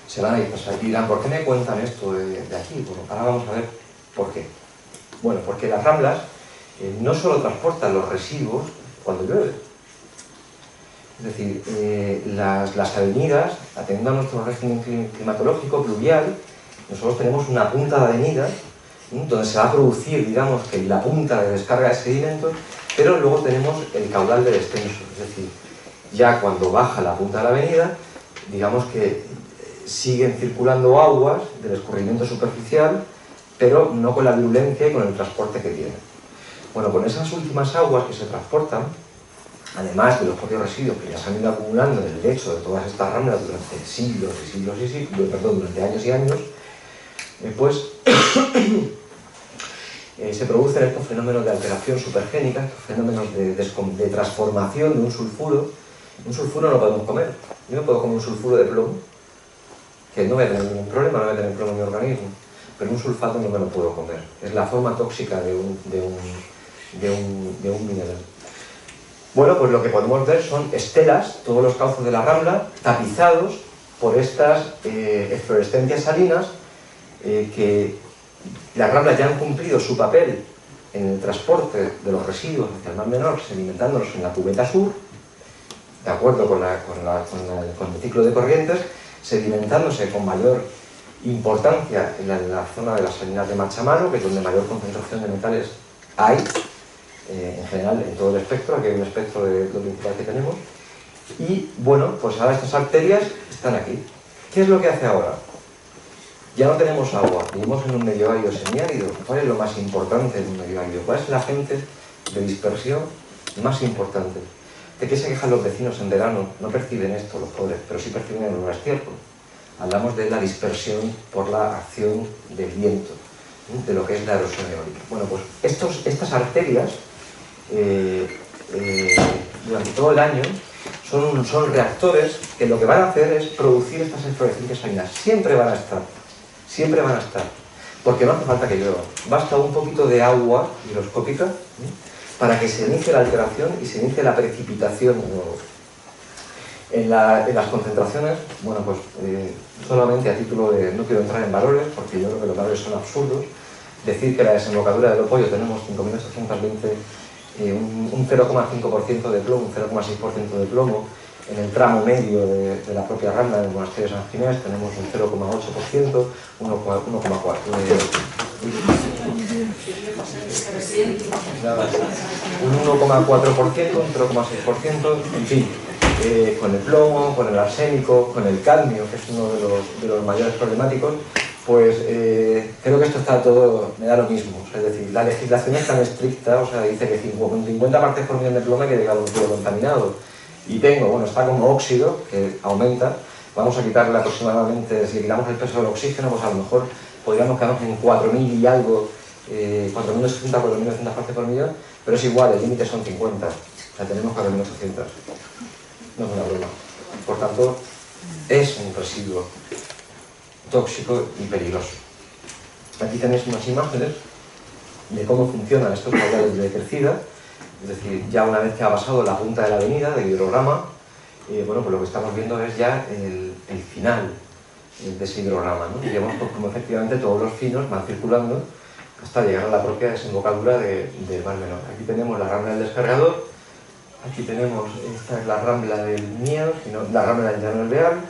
se van a dispersar. Y dirán, ¿por qué me cuentan esto de aquí? Bueno, ahora vamos a ver por qué. Bueno, porque las ramblas no solo transportan los residuos cuando llueve. Es decir, las avenidas, atendiendo a nuestro régimen climatológico pluvial, nosotros tenemos una punta de avenida donde se va a producir, digamos, que la punta de descarga de sedimentos, pero luego tenemos el caudal del extenso, es decir, ya cuando baja la punta de la avenida, digamos que siguen circulando aguas del escurrimiento superficial, pero no con la virulencia y con el transporte que tienen. Bueno, con esas últimas aguas que se transportan, además de los propios residuos que ya se han ido acumulando en el lecho de todas estas ramblas durante siglos y siglos y siglos, durante años y años, pues se producen estos fenómenos de alteración supergénica, estos fenómenos de transformación de un sulfuro. Un sulfuro no podemos comer. Yo no puedo comer un sulfuro de plomo, que no voy a tener ningún problema, no voy a tener plomo en mi organismo, pero un sulfato no me lo puedo comer. Es la forma tóxica de un mineral. Bueno, pues lo que podemos ver son estelas, todos los cauces de la Rambla, tapizados por estas eflorescencias salinas, que las ramblas ya han cumplido su papel en el transporte de los residuos hacia el Mar Menor, sedimentándolos en la cubeta sur, de acuerdo con el ciclo de corrientes, sedimentándose con mayor importancia en la zona de las salinas de Machamalo, que es donde mayor concentración de metales hay, en general en todo el espectro. Aquí hay un espectro de lo principal que tenemos. Y bueno, pues ahora estas arterias están aquí. ¿Qué es lo que hace ahora? Ya no tenemos agua, vivimos en un medio árido semiárido. ¿Cuál es lo más importante en un medio árido? ¿Cuál es el agente de dispersión más importante? ¿De qué se quejan los vecinos en verano? No perciben esto los pobres, pero sí perciben el olor a estiércol. Hablamos de la dispersión por la acción del viento. de lo que es la erosión eólica. Bueno, pues estas arterias durante todo el año son reactores que lo que van a hacer es producir estas eflorescencias salinas. Siempre van a estar, porque no hace falta que llueva. Basta un poquito de agua higroscópica para que se inicie la alteración y se inicie la precipitación de nuevo. En las concentraciones, bueno, pues solamente a título de, no quiero entrar en valores, porque yo creo que los valores son absurdos, decir que la desembocadura del Opollo tenemos 5.820, un 0,5% de plomo, un 0,6% de plomo. En el tramo medio de la propia Rambla del monasterio de San Ginés tenemos un 0,8%, 1,4%. Un 1,4%, un 0,6%, en fin. Con el plomo, con el arsénico, con el cadmio, que es uno de los mayores problemáticos, pues creo que esto está todo, me da lo mismo. O sea, es decir, la legislación es tan estricta, o sea, dice que con 50 partes por millón de plomo hay que llegar a un suelo contaminado. Y tengo, bueno, está como óxido, que aumenta, vamos a quitarle aproximadamente, si le quitamos el peso del oxígeno, pues a lo mejor podríamos quedarnos en 4.000 y algo, 4.060, 4.900 partes por millón, pero es igual, el límite son 50, o sea, tenemos 4.800. No es una broma. Por tanto, es un residuo tóxico y peligroso. Aquí tenéis unas imágenes de cómo funcionan estos caudales de crecida, es decir, ya una vez que ha pasado la punta de la avenida, del hidrograma, bueno, pues lo que estamos viendo es ya el final de ese hidrograma, ¿no? Y vemos pues, cómo efectivamente todos los finos van circulando hasta llegar a la propia desembocadura del Mar Menor. Aquí tenemos la rambla del descargador, aquí tenemos, esta es la rambla del Miedo, la rambla del Llano del Beal,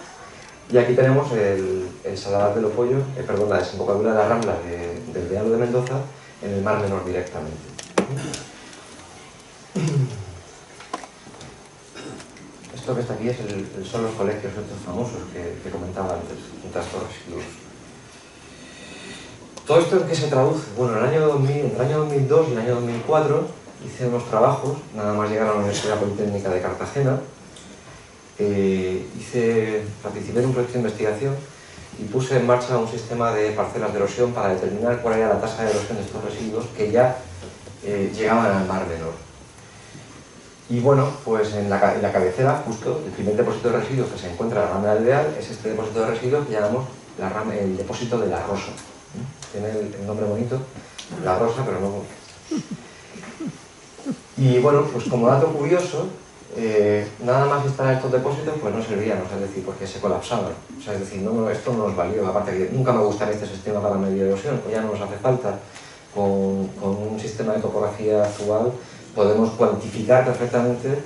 y aquí tenemos el Saladar del Opollo, perdón, la desembocadura de la rambla del Bealo de Mendoza en el Mar Menor directamente. Esto que está aquí son los colegios estos famosos que comentaba antes, junto a estos residuos. ¿Todo esto en qué se traduce? Bueno, en el año 2002 y el año 2004 hice unos trabajos, nada más llegar a la Universidad Politécnica de Cartagena, participé en un proyecto de investigación y puse en marcha un sistema de parcelas de erosión para determinar cuál era la tasa de erosión de estos residuos que ya llegaban al Mar Menor. Y bueno, pues en la cabecera, justo, el primer depósito de residuos que se encuentra en la Rambla del Beal es este depósito de residuos que llamamos el depósito de la Rosa. Tiene el nombre bonito, la Rosa, pero no... Y bueno, pues como dato curioso, nada más instalar estos depósitos pues no servían, o sea, es decir, porque se colapsaban. O sea, es decir, esto no nos valió, aparte que nunca me gustaría este sistema para medir erosión, pues ya no nos hace falta. Con un sistema de topografía actual podemos cuantificar perfectamente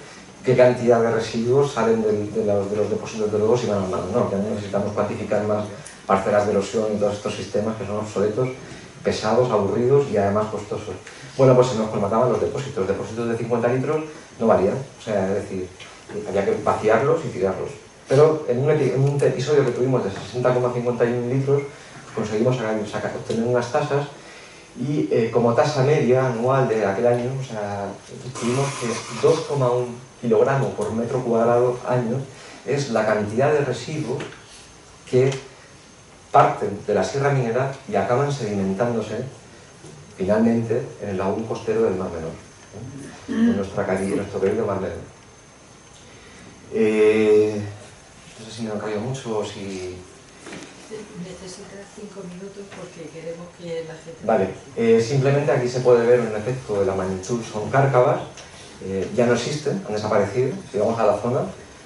qué cantidad de residuos salen de los depósitos de lodo y van al mar, ¿no? Que no necesitamos cuantificar más parcelas de erosión y todos estos sistemas que son obsoletos, pesados, aburridos y además costosos. Bueno, pues se nos colmataban los depósitos de 50 litros no valían, o sea, es decir, había que vaciarlos y tirarlos. Pero en un episodio que tuvimos de 60,51 litros, pues conseguimos obtener unas tasas y como tasa media anual de aquel año, o sea, tuvimos que 2,1 kilogramos por metro cuadrado año es la cantidad de residuos que parten de la sierra minera y acaban sedimentándose finalmente en el lagún costero del Mar Menor, en nuestro querido Mar Menor. No sé si me han caído mucho o si... Necesitas 5 minutos porque queremos que la gente... Vale, simplemente aquí se puede ver un efecto de la magnitud, son cárcavas, ya no existen, han desaparecido. Si vamos a la zona,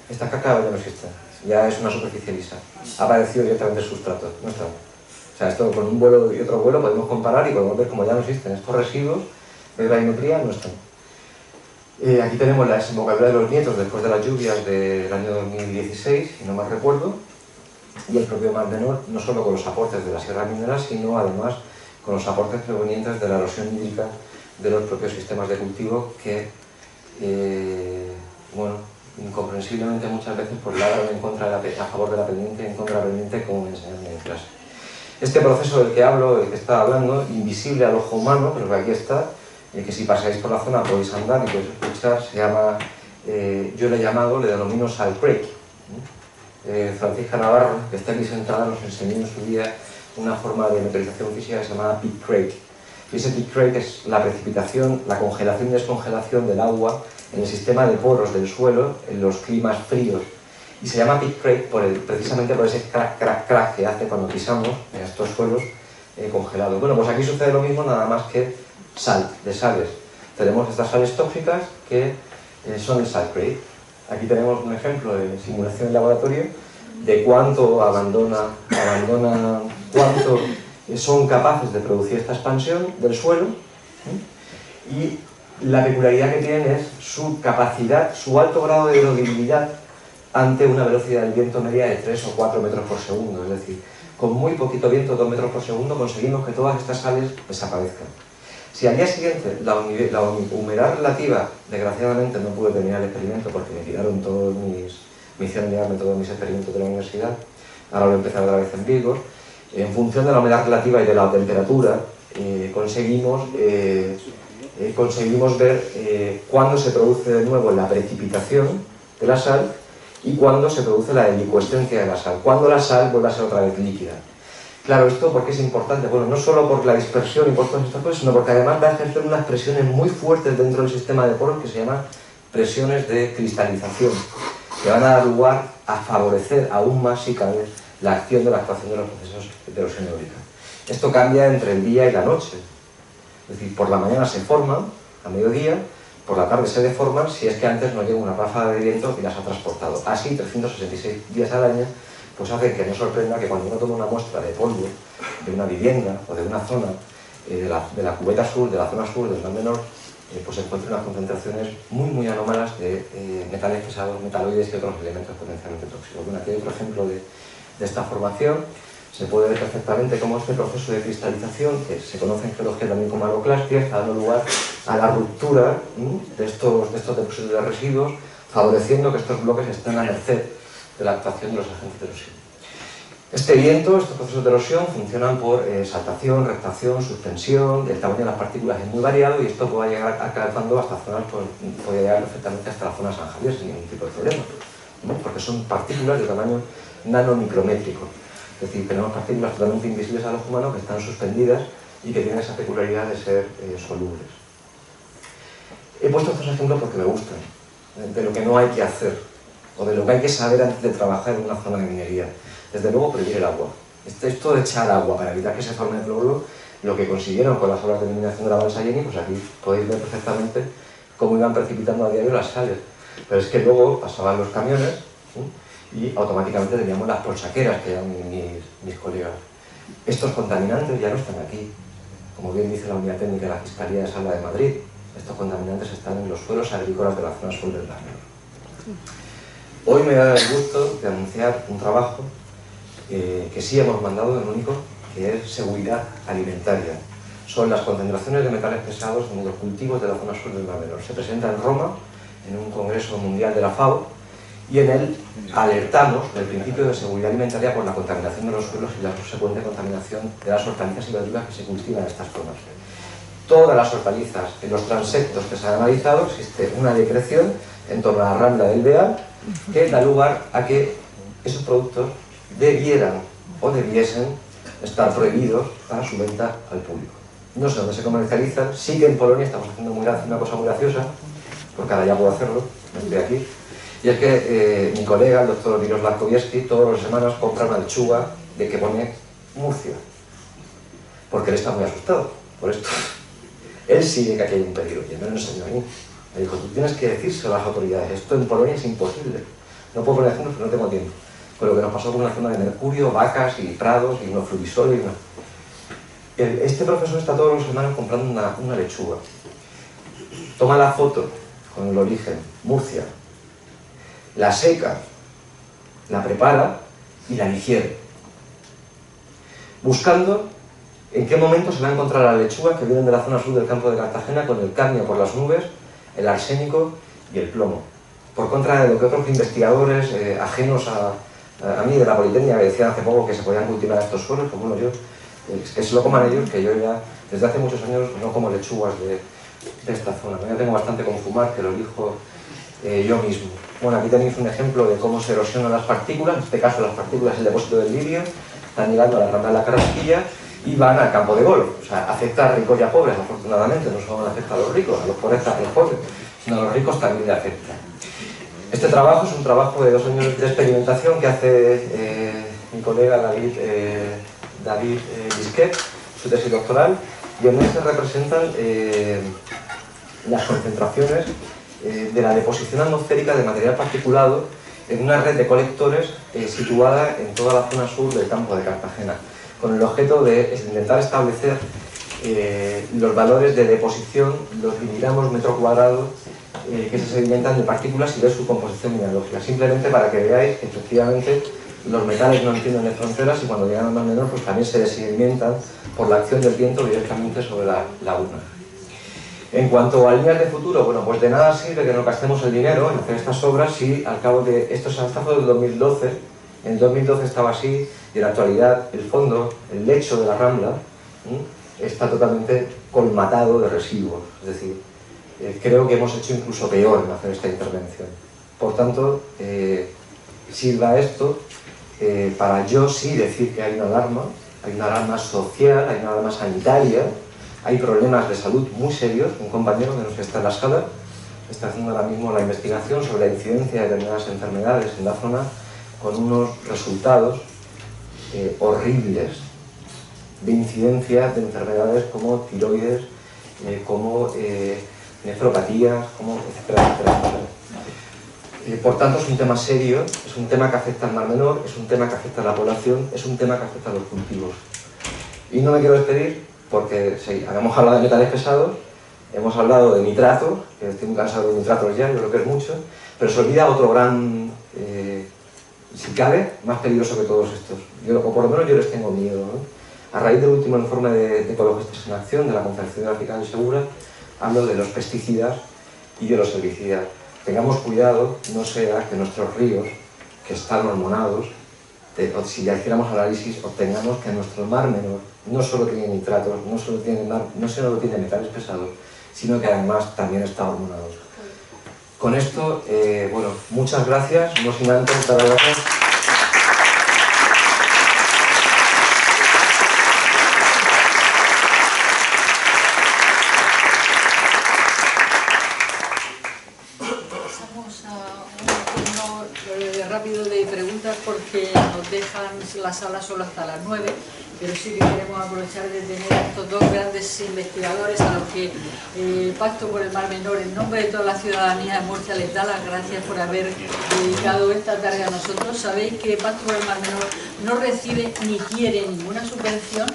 estas cárcavas ya no existen, ya es una superficie lisa, ha aparecido directamente el sustrato, no están. O sea, esto con un vuelo y otro vuelo podemos comparar y podemos ver cómo ya no existen estos residuos de grainometría, no están. Aquí tenemos la desembocadura de los Nietos después de las lluvias del año 2016, si no mal recuerdo, y el propio Mar Menor, no solo con los aportes de la sierra minera, sino además con los aportes provenientes de la erosión hídrica de los propios sistemas de cultivo que, bueno, incomprensiblemente muchas veces pues ladran a favor de la pendiente y en contra de la pendiente, como me enseñan en clase. Este proceso del que hablo, del que estaba hablando, invisible al ojo humano, pero que aquí está, que si pasáis por la zona podéis andar y podéis escuchar, se llama, yo le denomino Salt Creek. Francisca Navarro, que está aquí sentada, nos enseñó en su día una forma de meteorización física que se llama peak crake. Y ese peak crake es la precipitación, la congelación y descongelación del agua en el sistema de poros del suelo en los climas fríos. Y se llama peak crake precisamente por ese crack, crack, crack que hace cuando pisamos en estos suelos congelados. Bueno, pues aquí sucede lo mismo, nada más que de sales. Tenemos estas sales tóxicas que son el salt crake. Aquí tenemos un ejemplo de simulación en laboratorio de cuánto cuánto son capaces de producir esta expansión del suelo, y la peculiaridad que tienen es su capacidad, su alto grado de erodibilidad ante una velocidad del viento media de 3 o 4 metros por segundo, es decir, con muy poquito viento, 2 metros por segundo, conseguimos que todas estas sales desaparezcan. Si al día siguiente la humedad relativa, desgraciadamente no pude terminar el experimento porque me tiraron me hicieron llevarme todos mis experimentos de la universidad, ahora voy a empezar otra vez en Vigo, en función de la humedad relativa y de la temperatura, conseguimos ver cuándo se produce de nuevo la precipitación de la sal y cuándo se produce la delicuescencia de la sal, cuándo la sal vuelve a ser otra vez líquida. Claro, ¿esto por qué es importante? Bueno, no solo por la dispersión y por todas estas cosas, sino porque además va a ejercer unas presiones muy fuertes dentro del sistema de poros que se llaman presiones de cristalización, que van a dar lugar a favorecer aún más, si cabe, la acción de la actuación de los procesos de erosión eólica. Esto cambia entre el día y la noche. Es decir, por la mañana se forman, a mediodía, por la tarde se deforman si es que antes no llega una ráfaga de viento y las ha transportado. Así, 366 días al año, pues hace que no sorprenda que cuando uno toma una muestra de polvo de una vivienda o de una zona de la cubeta sur, de la zona sur del Mar Menor, pues se encuentran unas concentraciones muy anómalas de metales pesados, metaloides y otros elementos potencialmente tóxicos. Bueno, aquí hay otro ejemplo de esta formación. Se puede ver perfectamente cómo este proceso de cristalización, que se conoce en geología también como anoclastia, está dando lugar a la ruptura de estos depósitos de residuos, favoreciendo que estos bloques estén a merced de la actuación de los agentes de erosión. Este viento, estos procesos de erosión funcionan por saltación, refracción, suspensión, el tamaño de las partículas es muy variado y esto puede llegar alcanzando hasta zonas, puede llegar perfectamente hasta la zona San Javier sin ningún tipo de problema, ¿no? Porque son partículas de tamaño nanomicrométrico, es decir, tenemos partículas totalmente invisibles a los humanos que están suspendidas y que tienen esa peculiaridad de ser solubles. He puesto estos ejemplos porque me gustan, de lo que no hay que hacer, o de lo que hay que saber antes de trabajar en una zona de minería. Desde luego, prohibir el agua. Esto de echar agua para evitar que se forme el cloruro, lo que consiguieron con las obras de eliminación de la balsa Jenny, pues aquí podéis ver perfectamente cómo iban precipitando a diario las sales. Pero es que luego pasaban los camiones, ¿sí? Y automáticamente teníamos las polsaqueras que eran mis colegas. Estos contaminantes ya no están aquí. Como bien dice la unidad técnica de la Fiscalía de Salva de Madrid, estos contaminantes están en los suelos agrícolas de la zona sur del Mar Menor. Hoy me da el gusto de anunciar un trabajo que sí hemos mandado, el único, que es seguridad alimentaria. Son las concentraciones de metales pesados en los cultivos de la zona sur del Mar Menor. Se presenta en Roma, en un congreso mundial de la FAO, y en él alertamos del principio de seguridad alimentaria por la contaminación de los suelos y la subsecuente contaminación de las hortalizas y verduras que se cultivan en estas zonas. Todas las hortalizas en los transectos que se han analizado existe una decreción en torno a la rambla del Beal que da lugar a que esos productos debieran o debiesen estar prohibidos para su venta al público. No sé dónde se comercializan, sí que en Polonia estamos haciendo una cosa muy graciosa, porque ahora ya puedo hacerlo, estoy aquí, y es que mi colega, el doctor Miroslav Kowiecki, todas las semanas compra una lechuga de que pone Murcia, porque él está muy asustado por esto. Él sí ve que aquí hay un peligro, y me lo enseñó a mí. Me dijo, tú tienes que decírselo a las autoridades, esto en Polonia es imposible. No puedo poner ejemplos, pero no tengo tiempo. Con lo que nos pasó con una zona de mercurio, vacas y prados y unos fluvisoles. Este profesor está todos los semanas comprando una lechuga. Toma la foto con el origen, Murcia, la seca, la prepara y la digiere. Buscando en qué momento se va a encontrar las lechugas que vienen de la zona sur del campo de Cartagena con el cadmio por las nubes, el arsénico y el plomo. Por contra de lo que otros investigadores ajenos a mí de la Politécnica que decían hace poco que se podían cultivar estos suelos, pues bueno, que se lo coman ellos, que yo ya desde hace muchos años no como lechugas de esta zona. Yo tengo bastante con fumar, que lo elijo yo mismo. Bueno, aquí tenéis un ejemplo de cómo se erosionan las partículas, en este caso las partículas del depósito del litio, están llegando a la Rambla de la Carrasquilla y van al campo de golf. O sea, afecta a ricos y a pobres, afortunadamente, no solo afecta a los ricos, a los pobres, sino a los ricos también le afecta. Este trabajo es un trabajo de 2 años de experimentación que hace mi colega David Bisquet, su tesis doctoral, y en él se representan las concentraciones de la deposición atmosférica de material particulado en una red de colectores situada en toda la zona sur del campo de Cartagena, con el objeto de intentar establecer los valores de deposición, los miligramos metro cuadrado que se sedimentan de partículas y ver su composición mineralógica. Simplemente para que veáis que efectivamente los metales no entienden de fronteras y cuando llegan al mar menor pues también se desedimentan por la acción del viento directamente sobre la laguna. En cuanto a líneas de futuro, bueno, pues de nada sirve que nos gastemos el dinero en hacer estas obras si al cabo de... Esto fue del 2012, en el 2012 estaba así y en la actualidad el fondo, el lecho de la Rambla, está totalmente colmatado de residuos. Es decir, creo que hemos hecho incluso peor en hacer esta intervención. Por tanto, sirva esto para yo sí decir que hay una alarma social, hay una alarma sanitaria, hay problemas de salud muy serios. Un compañero de los que está en la sala está haciendo ahora mismo la investigación sobre la incidencia de determinadas enfermedades en la zona con unos resultados horribles de incidencia de enfermedades como tiroides, como nefropatías, como etcétera, etcétera, etcétera. Por tanto, es un tema serio, es un tema que afecta al Mar Menor, es un tema que afecta a la población, es un tema que afecta a los cultivos. Y no me quiero despedir porque sí, habíamos hablado de metales pesados, hemos hablado de nitratos, que estoy muy cansado de nitratos ya, yo creo que es mucho, pero se olvida otro gran, si cabe, más peligroso que todos estos. O por lo menos yo les tengo miedo, ¿no? A raíz del último informe de Ecologistas en Acción, de la Confederación Africana y Segura, hablo de los pesticidas y de los herbicidas. Tengamos cuidado, no sea que nuestros ríos, que están hormonados, si ya hiciéramos análisis, obtengamos que nuestro Mar Menor no solo tiene nitratos, no solo tiene metales pesados, sino que además también está hormonado. Con esto, bueno, muchas gracias, no sin antes dar las gracias. Rápido de preguntas porque nos dejan la sala solo hasta las 9, pero sí que queremos aprovechar de tener a estos dos grandes investigadores a los que el Pacto por el Mar Menor, en nombre de toda la ciudadanía de Murcia, les da las gracias por haber dedicado esta tarde a nosotros. Sabéis que el Pacto por el Mar Menor no recibe ni quiere ninguna subvención,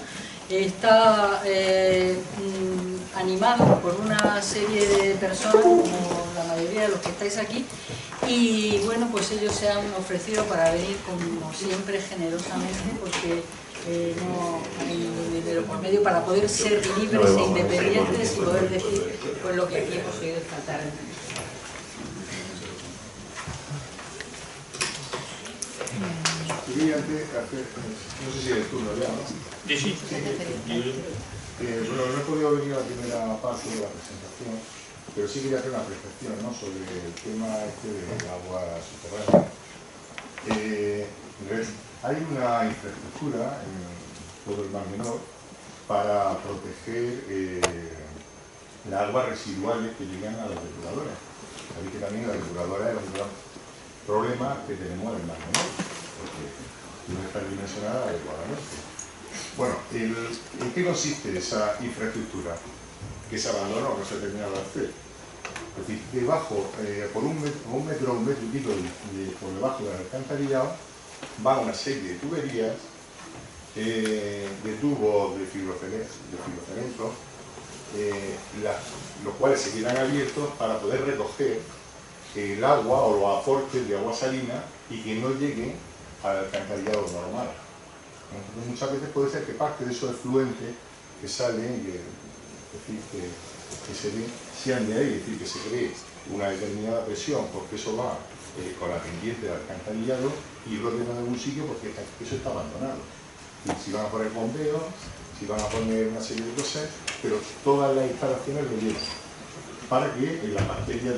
está animado por una serie de personas, como la mayoría de los que estáis aquí, y bueno, pues ellos se han ofrecido para venir como siempre generosamente porque no hay ningún dinero por medio para poder ser libres e independientes y poder decir pues lo que aquí hemos oído esta tarde. Quería hacer, no sé si es el turno ya, ¿no? Sí. Bueno, no he podido venir a la primera parte de la presentación, pero sí quería hacer una apreciación, ¿no?, sobre el tema este del agua subterránea. Hay una infraestructura en todo el Mar Menor para proteger las aguas residuales que llegan a las depuradoras. Sabéis que también la depuradora es un gran problema que tenemos en el Mar Menor, porque no está dimensionada adecuadamente. Bueno, ¿en qué consiste esa infraestructura que se abandonó, que se ha terminado de hacer? Es decir, debajo, por un metro y pico por debajo del alcantarillado, va una serie de tuberías, de tubos de fibrocemento, los cuales se quedan abiertos para poder recoger el agua o los aportes de agua salina y que no lleguen al alcantarillado normal. Entonces, muchas veces puede ser que parte de esos efluentes que salen, que se ven, sean de ahí, es decir, que se cree una determinada presión, porque eso va con la pendiente del alcantarillado y lo dejan en algún sitio porque eso está abandonado. Y si van a poner bombeos, si van a poner una serie de cosas, pero todas las instalaciones lo llevan, para que las bacterias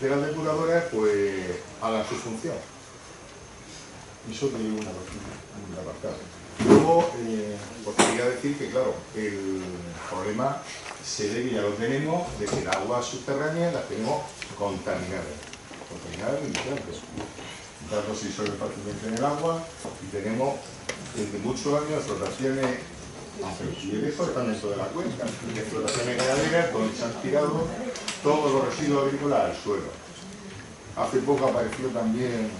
de las depuradoras pues hagan su función. Eso de un apartado. Luego, os quería decir que, claro, el problema se debe, ya lo tenemos, de que el agua subterránea las tenemos contaminadas. Contaminadas de nitratos. Nitratos se disuelven fácilmente en el agua y tenemos desde muchos años explotaciones, aunque los lejos están dentro de la cuenca, explotaciones ganaderas donde se han tirado todos los residuos agrícolas al suelo. Hace poco apareció también,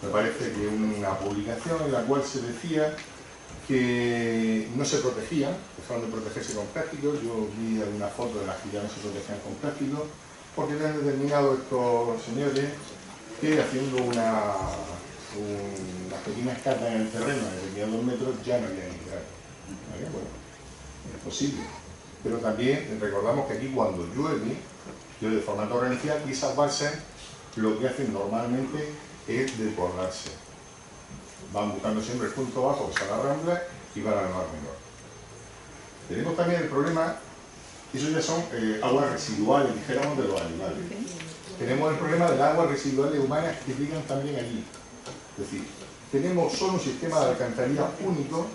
me parece que una publicación en la cual se decía que no se protegían, dejaron de protegerse con plásticos. Yo vi alguna foto de las que ya no se protegían con plásticos, porque han determinado estos señores que haciendo unas pequeñas catas en el terreno de determinados metros ya no había nitrato. ¿Vale? Bueno, es posible. Pero también recordamos que aquí cuando llueve de forma torrencial, y esas balsas lo que hacen normalmente es desbordarse. Van buscando siempre el punto bajo, que es la Rambla, y van al Mar Menor. Tenemos también el problema, eso ya son aguas residuales, dijéramos, de los animales. Tenemos el problema de las aguas residuales humanas que llegan también allí. Es decir, tenemos solo un sistema de alcantarilla único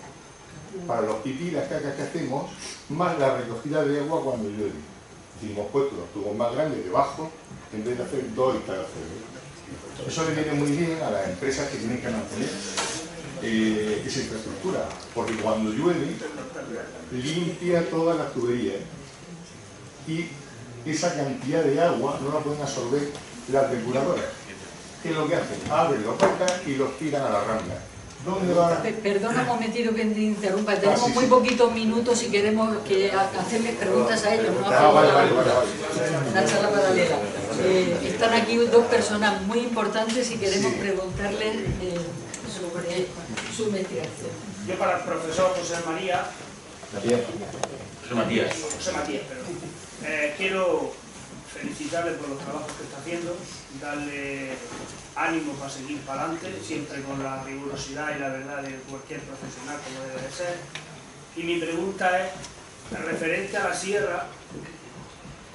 para los pipí y las cacas que hacemos, más la recogida de agua cuando llueve. Es decir, hemos puesto los tubos más grandes debajo, en vez de hacer 2 instalaciones. Eso le viene muy bien a las empresas que tienen que mantener esa infraestructura, porque cuando llueve limpia todas las tuberías y esa cantidad de agua no la pueden absorber las depuradoras. ¿Qué es lo que hacen? Abren los puertas y los tiran a la Rambla. ¿Dónde van? Perdona un momentito que te interrumpa, tenemos muy poquitos minutos y queremos hacerles preguntas a ellos, ¿no? Vale. Una charla paralela. Están aquí 2 personas muy importantes y queremos preguntarles sobre su investigación. Yo para el profesor José Matías, quiero felicitarle por los trabajos que está haciendo, darle ánimo para seguir para adelante, siempre con la rigurosidad y la verdad de cualquier profesional como debe de ser. Y mi pregunta es, referente a la sierra,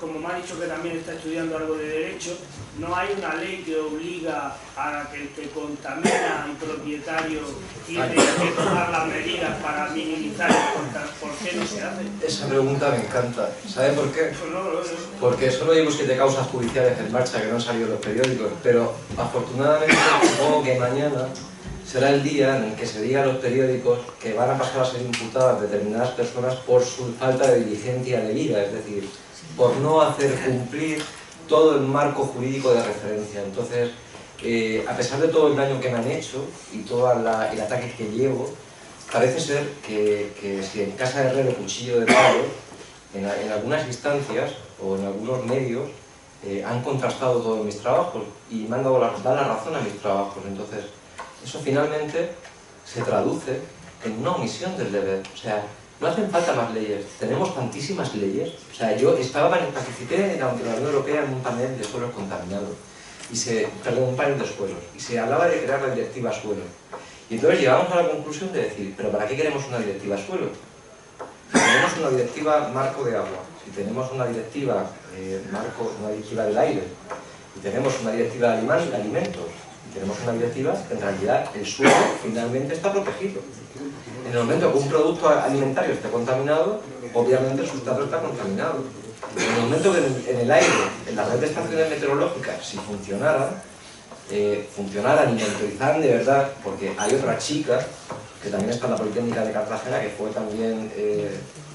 como me ha dicho que también está estudiando algo de derecho, ¿no hay una ley que obliga a que el que contamina al propietario tiene que tomar las medidas para minimizar el contagio? ¿Por qué no se hace? Esa pregunta me encanta. ¿Sabe por qué? Pues no. Porque solo llevo 7 causas judiciales en marcha que no han salido en los periódicos, pero afortunadamente supongo que mañana será el día en el que se diga a los periódicos que van a pasar a ser imputadas determinadas personas por su falta de diligencia debida, es decir, por no hacer cumplir todo el marco jurídico de referencia. Entonces, a pesar de todo el daño que me han hecho y todo el ataque que llevo, parece ser que si en casa de herrero cuchillo de palo, en algunas instancias o en algunos medios han contrastado todos mis trabajos y me han dado la razón a mis trabajos. Entonces, eso finalmente se traduce en una omisión del deber. O sea, no hacen falta más leyes, tenemos tantísimas leyes. O sea, yo participé en la Unión Europea en un panel de suelos contaminados, un panel de suelos, y se hablaba de crear la directiva suelo. Y entonces llegamos a la conclusión de decir, ¿pero para qué queremos una directiva suelo? Si tenemos una directiva marco de agua, si tenemos una directiva una directiva del aire, y tenemos una directiva de alimentos, y tenemos una directiva, en realidad el suelo finalmente está protegido. En el momento que un producto alimentario esté contaminado, obviamente el sustrato está contaminado. En el momento que en el aire, en la red de estaciones meteorológicas, si funcionaran y monitorizaran de verdad, porque hay otra chica, que también está en la Politécnica de Cartagena, que fue también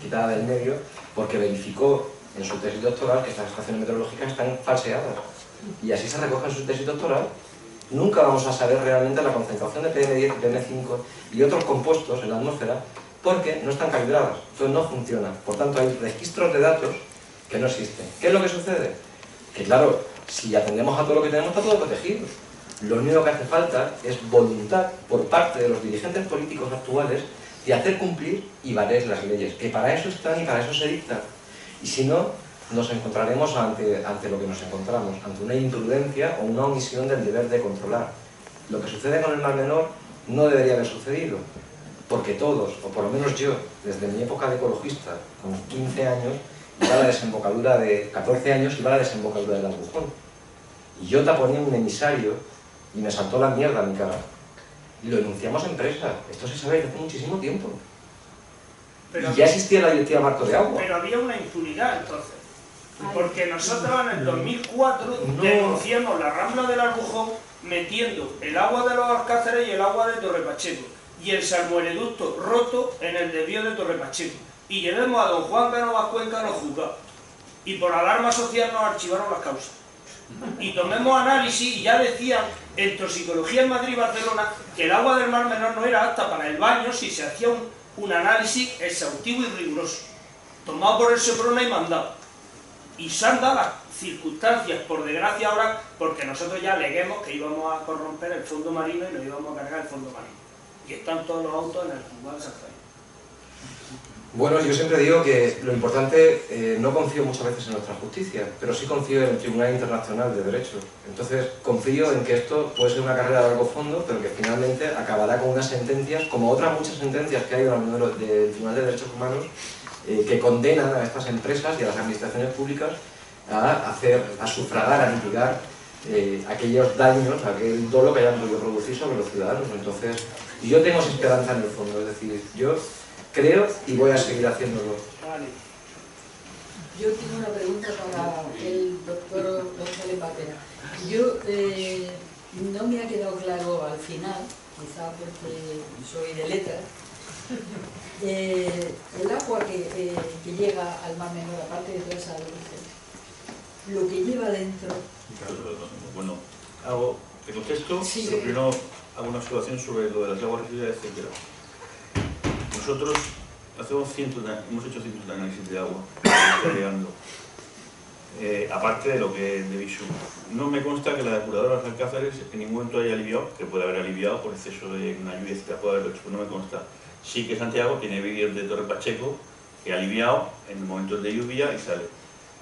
quitada del medio, porque verificó en su tesis doctoral que estas estaciones meteorológicas están falseadas. Y así se recoge en su tesis doctoral. Nunca vamos a saber realmente la concentración de PM10 y PM5 y otros compuestos en la atmósfera porque no están calibradas, entonces no funcionan. Por tanto, hay registros de datos que no existen. ¿Qué es lo que sucede? Que claro, si atendemos a todo lo que tenemos, está todo protegido. Lo único que hace falta es voluntad por parte de los dirigentes políticos actuales de hacer cumplir y valer las leyes, que para eso están y para eso se dictan. Y si no, nos encontraremos ante lo que nos encontramos, ante una imprudencia o una omisión del deber de controlar. Lo que sucede con el Mar Menor no debería haber sucedido, porque todos, o por lo menos yo, desde mi época de ecologista, con 15 años, iba a la desembocadura de 14 años, iba a la desembocadura del Albujón. Y yo taponía un emisario y me saltó la mierda a mi cara. Y lo denunciamos a empresa. Esto se sabe desde hace muchísimo tiempo. Pero, y ya existía la directiva marco de agua. pero había una impunidad entonces. Porque nosotros en el 2004 No. denunciamos la Rambla del Albujón metiendo el agua de los Alcázares y el agua de Torre Pacheco y el salmuereducto roto en el desvío de Torre Pacheco. Y llevemos a don Juan Cánovas Cuenca a los juzgados. Y por alarma social nos archivaron las causas. Y tomemos análisis y ya decían en Toxicología en Madrid y Barcelona que el agua del Mar Menor no era apta para el baño si se hacía un análisis exhaustivo y riguroso, tomado por el Seprona y mandado. Y se han dado las circunstancias, por desgracia ahora, porque nosotros ya aleguemos que íbamos a corromper el fondo marino y nos íbamos a cargar el fondo marino. Y están todos los autos en el juzgado de San Jaime. Bueno, yo siempre digo que lo importante, no confío muchas veces en nuestra justicia, pero sí confío en el Tribunal Internacional de Derecho. Entonces, confío en que esto puede ser una carrera de largo fondo, pero que finalmente acabará con unas sentencias, como otras muchas sentencias que hay del Tribunal de Derechos Humanos, que condenan a estas empresas y a las administraciones públicas a sufragar, a mitigar aquellos daños, aquel dolo que hayan podido producir sobre los ciudadanos. Entonces, yo tengo esa esperanza en el fondo, es decir, yo creo y voy a seguir haciéndolo. Vale. Yo tengo una pregunta para el doctor González Batera. Yo no me ha quedado claro al final, quizá porque soy de letras, el agua que llega al Mar Menor, aparte de toda esa dulce, lo que lleva dentro. Bueno, te contesto, Sí, pero primero hago una observación sobre lo de las aguas residuales, etc. Nosotros hemos hecho cientos de análisis de agua que está llegando, aparte de lo que es de Visu. No me consta que la depuradora de los Alcázares en ningún momento haya aliviado, que puede haber aliviado por exceso de una lluvia, etc. Puede haberlo hecho, pero no me consta. Sí que Santiago tiene vídeos de Torre Pacheco que ha aliviado en momentos de lluvia y sale.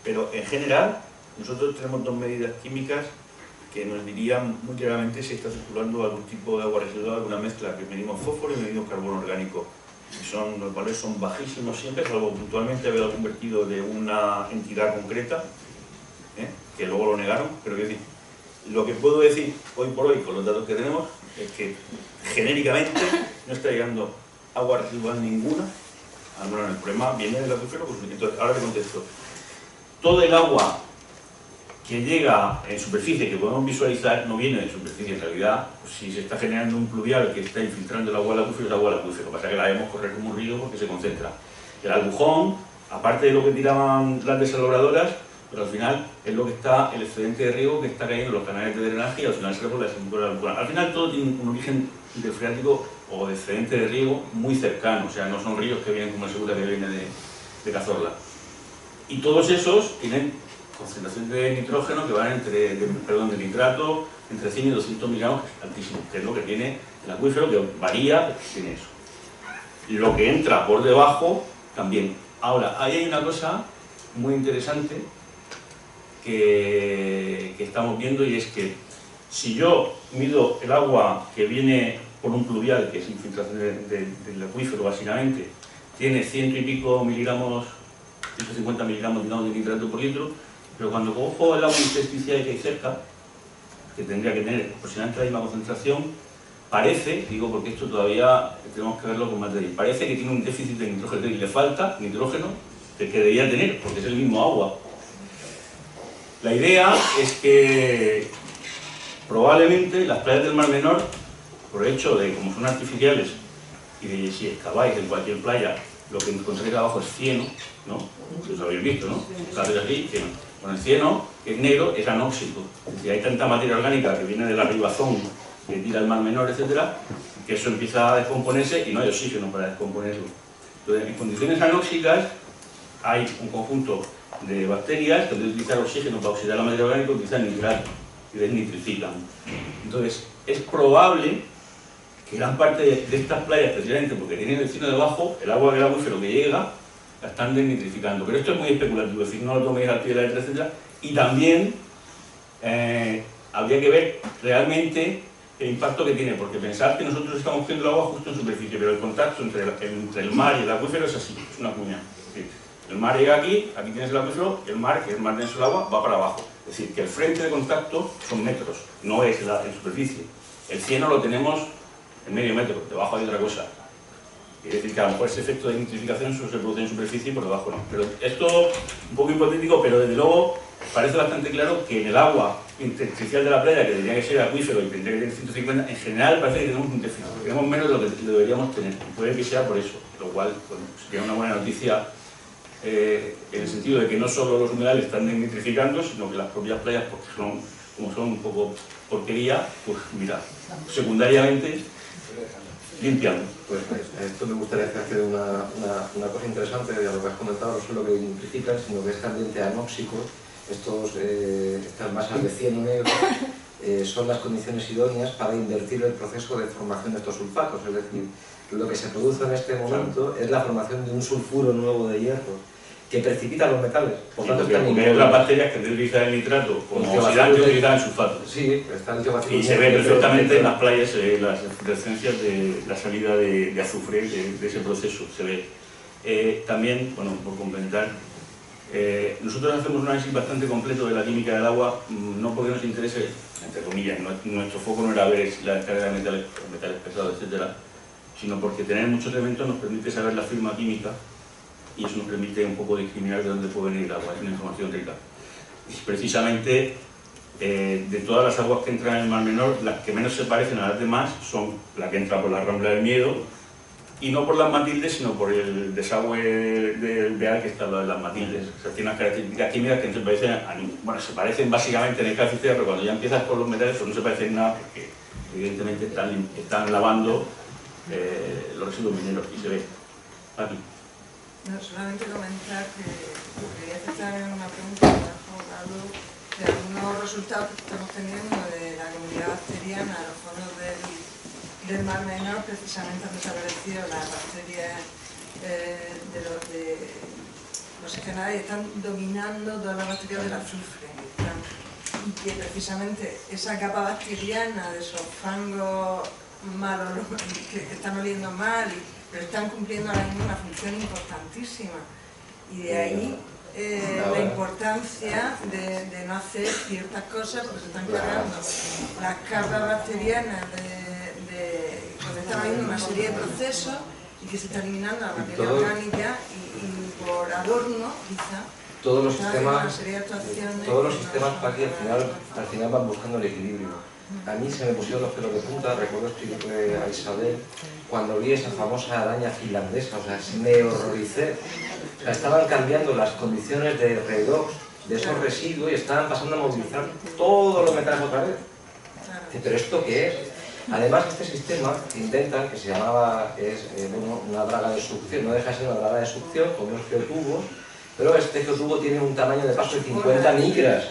Pero en general, nosotros tenemos dos medidas químicas que nos dirían muy claramente si está circulando algún tipo de agua residual, alguna mezcla, que medimos fósforo y medimos carbono orgánico. Y los valores son bajísimos siempre, salvo puntualmente haber algún vertido de una entidad concreta, que luego lo negaron, pero quiero decir, lo que puedo decir hoy por hoy con los datos que tenemos es que genéricamente no está llegando agua residual ninguna. Bueno, el problema viene del acuífero, pues, entonces ahora te contesto. Todo el agua que llega en superficie, que podemos visualizar, no viene de superficie. En realidad, pues, si se está generando un pluvial que está infiltrando el agua al acuífero, es agua al acuífero. Pasa que la vemos correr como un río porque se concentra. El Albujón, aparte de lo que tiraban las desaladoradoras, pero al final es lo que está, el excedente de riego que está cayendo en los canales de drenaje y al final se por la desembocadura del Albujón. Al final todo tiene un origen de freático o de excedente de riego muy cercano, o sea, no son ríos que vienen como el Segura que viene de Cazorla. Y todos esos tienen concentración de nitrógeno que van de nitrato entre 100 y 200 miligramos, altísimo, que es lo que tiene el acuífero, que varía, tiene eso. Lo que entra por debajo también. Ahora, ahí hay una cosa muy interesante que estamos viendo, y es que si yo mido el agua que viene por un pluvial, que es infiltración del acuífero básicamente, tiene 100 y pico miligramos, 150 miligramos de nitrato por litro, pero cuando cojo el agua intersticial que hay cerca, que tendría que tener aproximadamente la misma concentración, parece, digo porque esto todavía tenemos que verlo con más detalle, parece que tiene un déficit de nitrógeno y le falta nitrógeno que debería tener, porque es el mismo agua. La idea es que probablemente las playas del Mar Menor, por el hecho de como son artificiales y de si excaváis en cualquier playa, lo que encontráis abajo es cieno, ¿no? Si os habéis visto, ¿no? Haces aquí, cieno. Bueno, el cieno, que es negro, es anóxico. Y hay tanta materia orgánica que viene de la ribazón, que tira el Mar Menor, etcétera, que eso empieza a descomponerse y no hay oxígeno para descomponerlo. Entonces, en condiciones anóxicas hay un conjunto de bacterias que deben utilizar oxígeno para oxidar la materia orgánica, utilizan nitrato y desnitrifican. Entonces, es probable que gran parte de estas playas, precisamente porque tienen el cieno debajo, el agua del acuífero que llega, la están desnitrificando. Pero esto es muy especulativo, es decir, no lo toméis al pie de la letra, etc. Y también habría que ver realmente el impacto que tiene, porque pensar que nosotros estamos cogiendo el agua justo en superficie, pero el contacto entre el mar y el acuífero es así, es una cuña. Es decir, el mar llega aquí, aquí tienes el acuífero, y el mar, que es más denso el agua, va para abajo. Es decir, que el frente de contacto son metros, no es en superficie. El cieno lo tenemos en medio metro, debajo hay otra cosa. Quiere decir que a lo mejor ese efecto de nitrificación solo se produce en superficie y por debajo no. Pero esto un poco hipotético, pero desde luego parece bastante claro que en el agua intersticial de la playa, que tendría que ser acuífero y tendría que tener 150, en general parece que tenemos un déficit. Tenemos menos de lo que deberíamos tener. Puede que sea por eso, lo cual bueno, sería una buena noticia en el sentido de que no solo los humedales están nitrificando, sino que las propias playas, porque como son un poco porquería, pues mira, secundariamente limpiando. Pues esto me gustaría hacer una cosa interesante de lo que has comentado, no solo que nitrifican, sino que este ambiente anóxico, estas masas de cieno negro, son las condiciones idóneas para invertir el proceso de formación de estos sulfatos, es decir, lo que se produce en este momento es la formación de un sulfuro nuevo de hierro que precipita los metales. Por tanto, porque hay otras bacterias que utilizan el nitrato como oxidante y utilizan el sulfato. Sí, está el y se ve perfectamente en las playas las inflorescencias de la salida de azufre de ese proceso, se ve. También, bueno, por complementar, nosotros hacemos un análisis bastante completo de la química del agua, no porque nos interese, entre comillas, nuestro foco no era ver la descarga de metales pesados, etcétera, sino porque tener muchos elementos nos permite saber la firma química y eso nos permite un poco discriminar de dónde puede venir el agua, es una información rica. Y precisamente de todas las aguas que entran en el Mar Menor, las que menos se parecen a las demás son las que entran por la Rambla del Miedo, y no por las Matildes, sino por el desagüe del Beal que está al lado de las Matildes. O sea, tiene unas características químicas que no se parecen a bueno, se parecen básicamente en el calcitero, pero cuando ya empiezas por los metales pues no se parecen nada porque evidentemente están lavando los residuos mineros y se ve aquí. No, solamente comentar que quería hacer también una pregunta que has colocado de algunos resultados que estamos teniendo de la comunidad bacteriana a los fondos del Mar Menor. Precisamente han desaparecido las bacterias de los oxigenadas y están dominando todas las bacterias del azufre. Y que precisamente esa capa bacteriana de esos fangos malos que están oliendo mal pero están cumpliendo ahora mismo una función importantísima y de ahí la importancia de no hacer ciertas cosas porque se están cargando las capas bacterianas porque están habiendo una serie de procesos y que se está eliminando la materia orgánica y por adorno quizá todos los sistemas aquí al final van buscando el equilibrio. A mí se me pusieron los pelos de punta, recuerdo escribirle a Isabel cuando vi esa famosa araña finlandesa, o sea, me horroricé. O sea, estaban cambiando las condiciones de redox de esos residuos y estaban pasando a movilizar todos los metales otra vez. ¿Pero esto qué es? Además, este sistema que intentan, que se llamaba, bueno, una draga de succión, no deja de ser una draga de succión con unos geotubos, pero este geotubo tiene un tamaño de paso de 50 micras.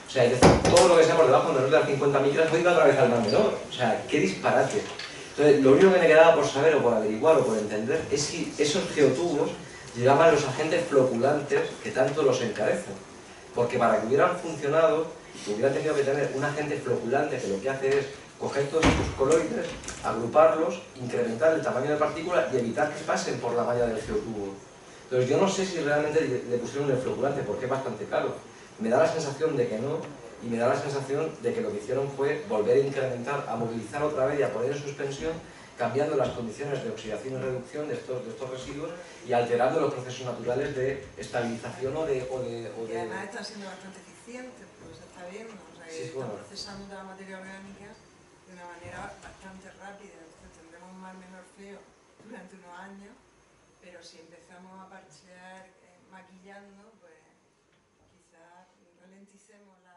O sea, es decir, todo lo que sea por debajo de las 50 micras no iba otra vez al Mar Menor. O sea, qué disparate. Entonces, lo único que me quedaba por saber o por averiguar o por entender es si esos geotubos llegaban los agentes floculantes que tanto los encarecen. Porque para que hubieran funcionado, hubieran tenido que tener un agente floculante que lo que hace es coger todos estos coloides, agruparlos, incrementar el tamaño de partículas y evitar que pasen por la malla del geotubo. Entonces, yo no sé si realmente le pusieron el floculante porque es bastante caro. Me da la sensación de que no, y me da la sensación de que lo que hicieron fue volver a incrementar, a movilizar otra vez y a poner en suspensión, cambiando las condiciones de oxidación y reducción de estos residuos y alterando los procesos naturales de estabilización o de... Y además están siendo bastante eficientes, porque se está viendo, o sea, que sí, están procesando la materia orgánica de una manera bastante rápida, entonces tendremos un Mar Menor feo durante unos años, pero si empezamos a parchear maquillando, pues quizás ralenticemos la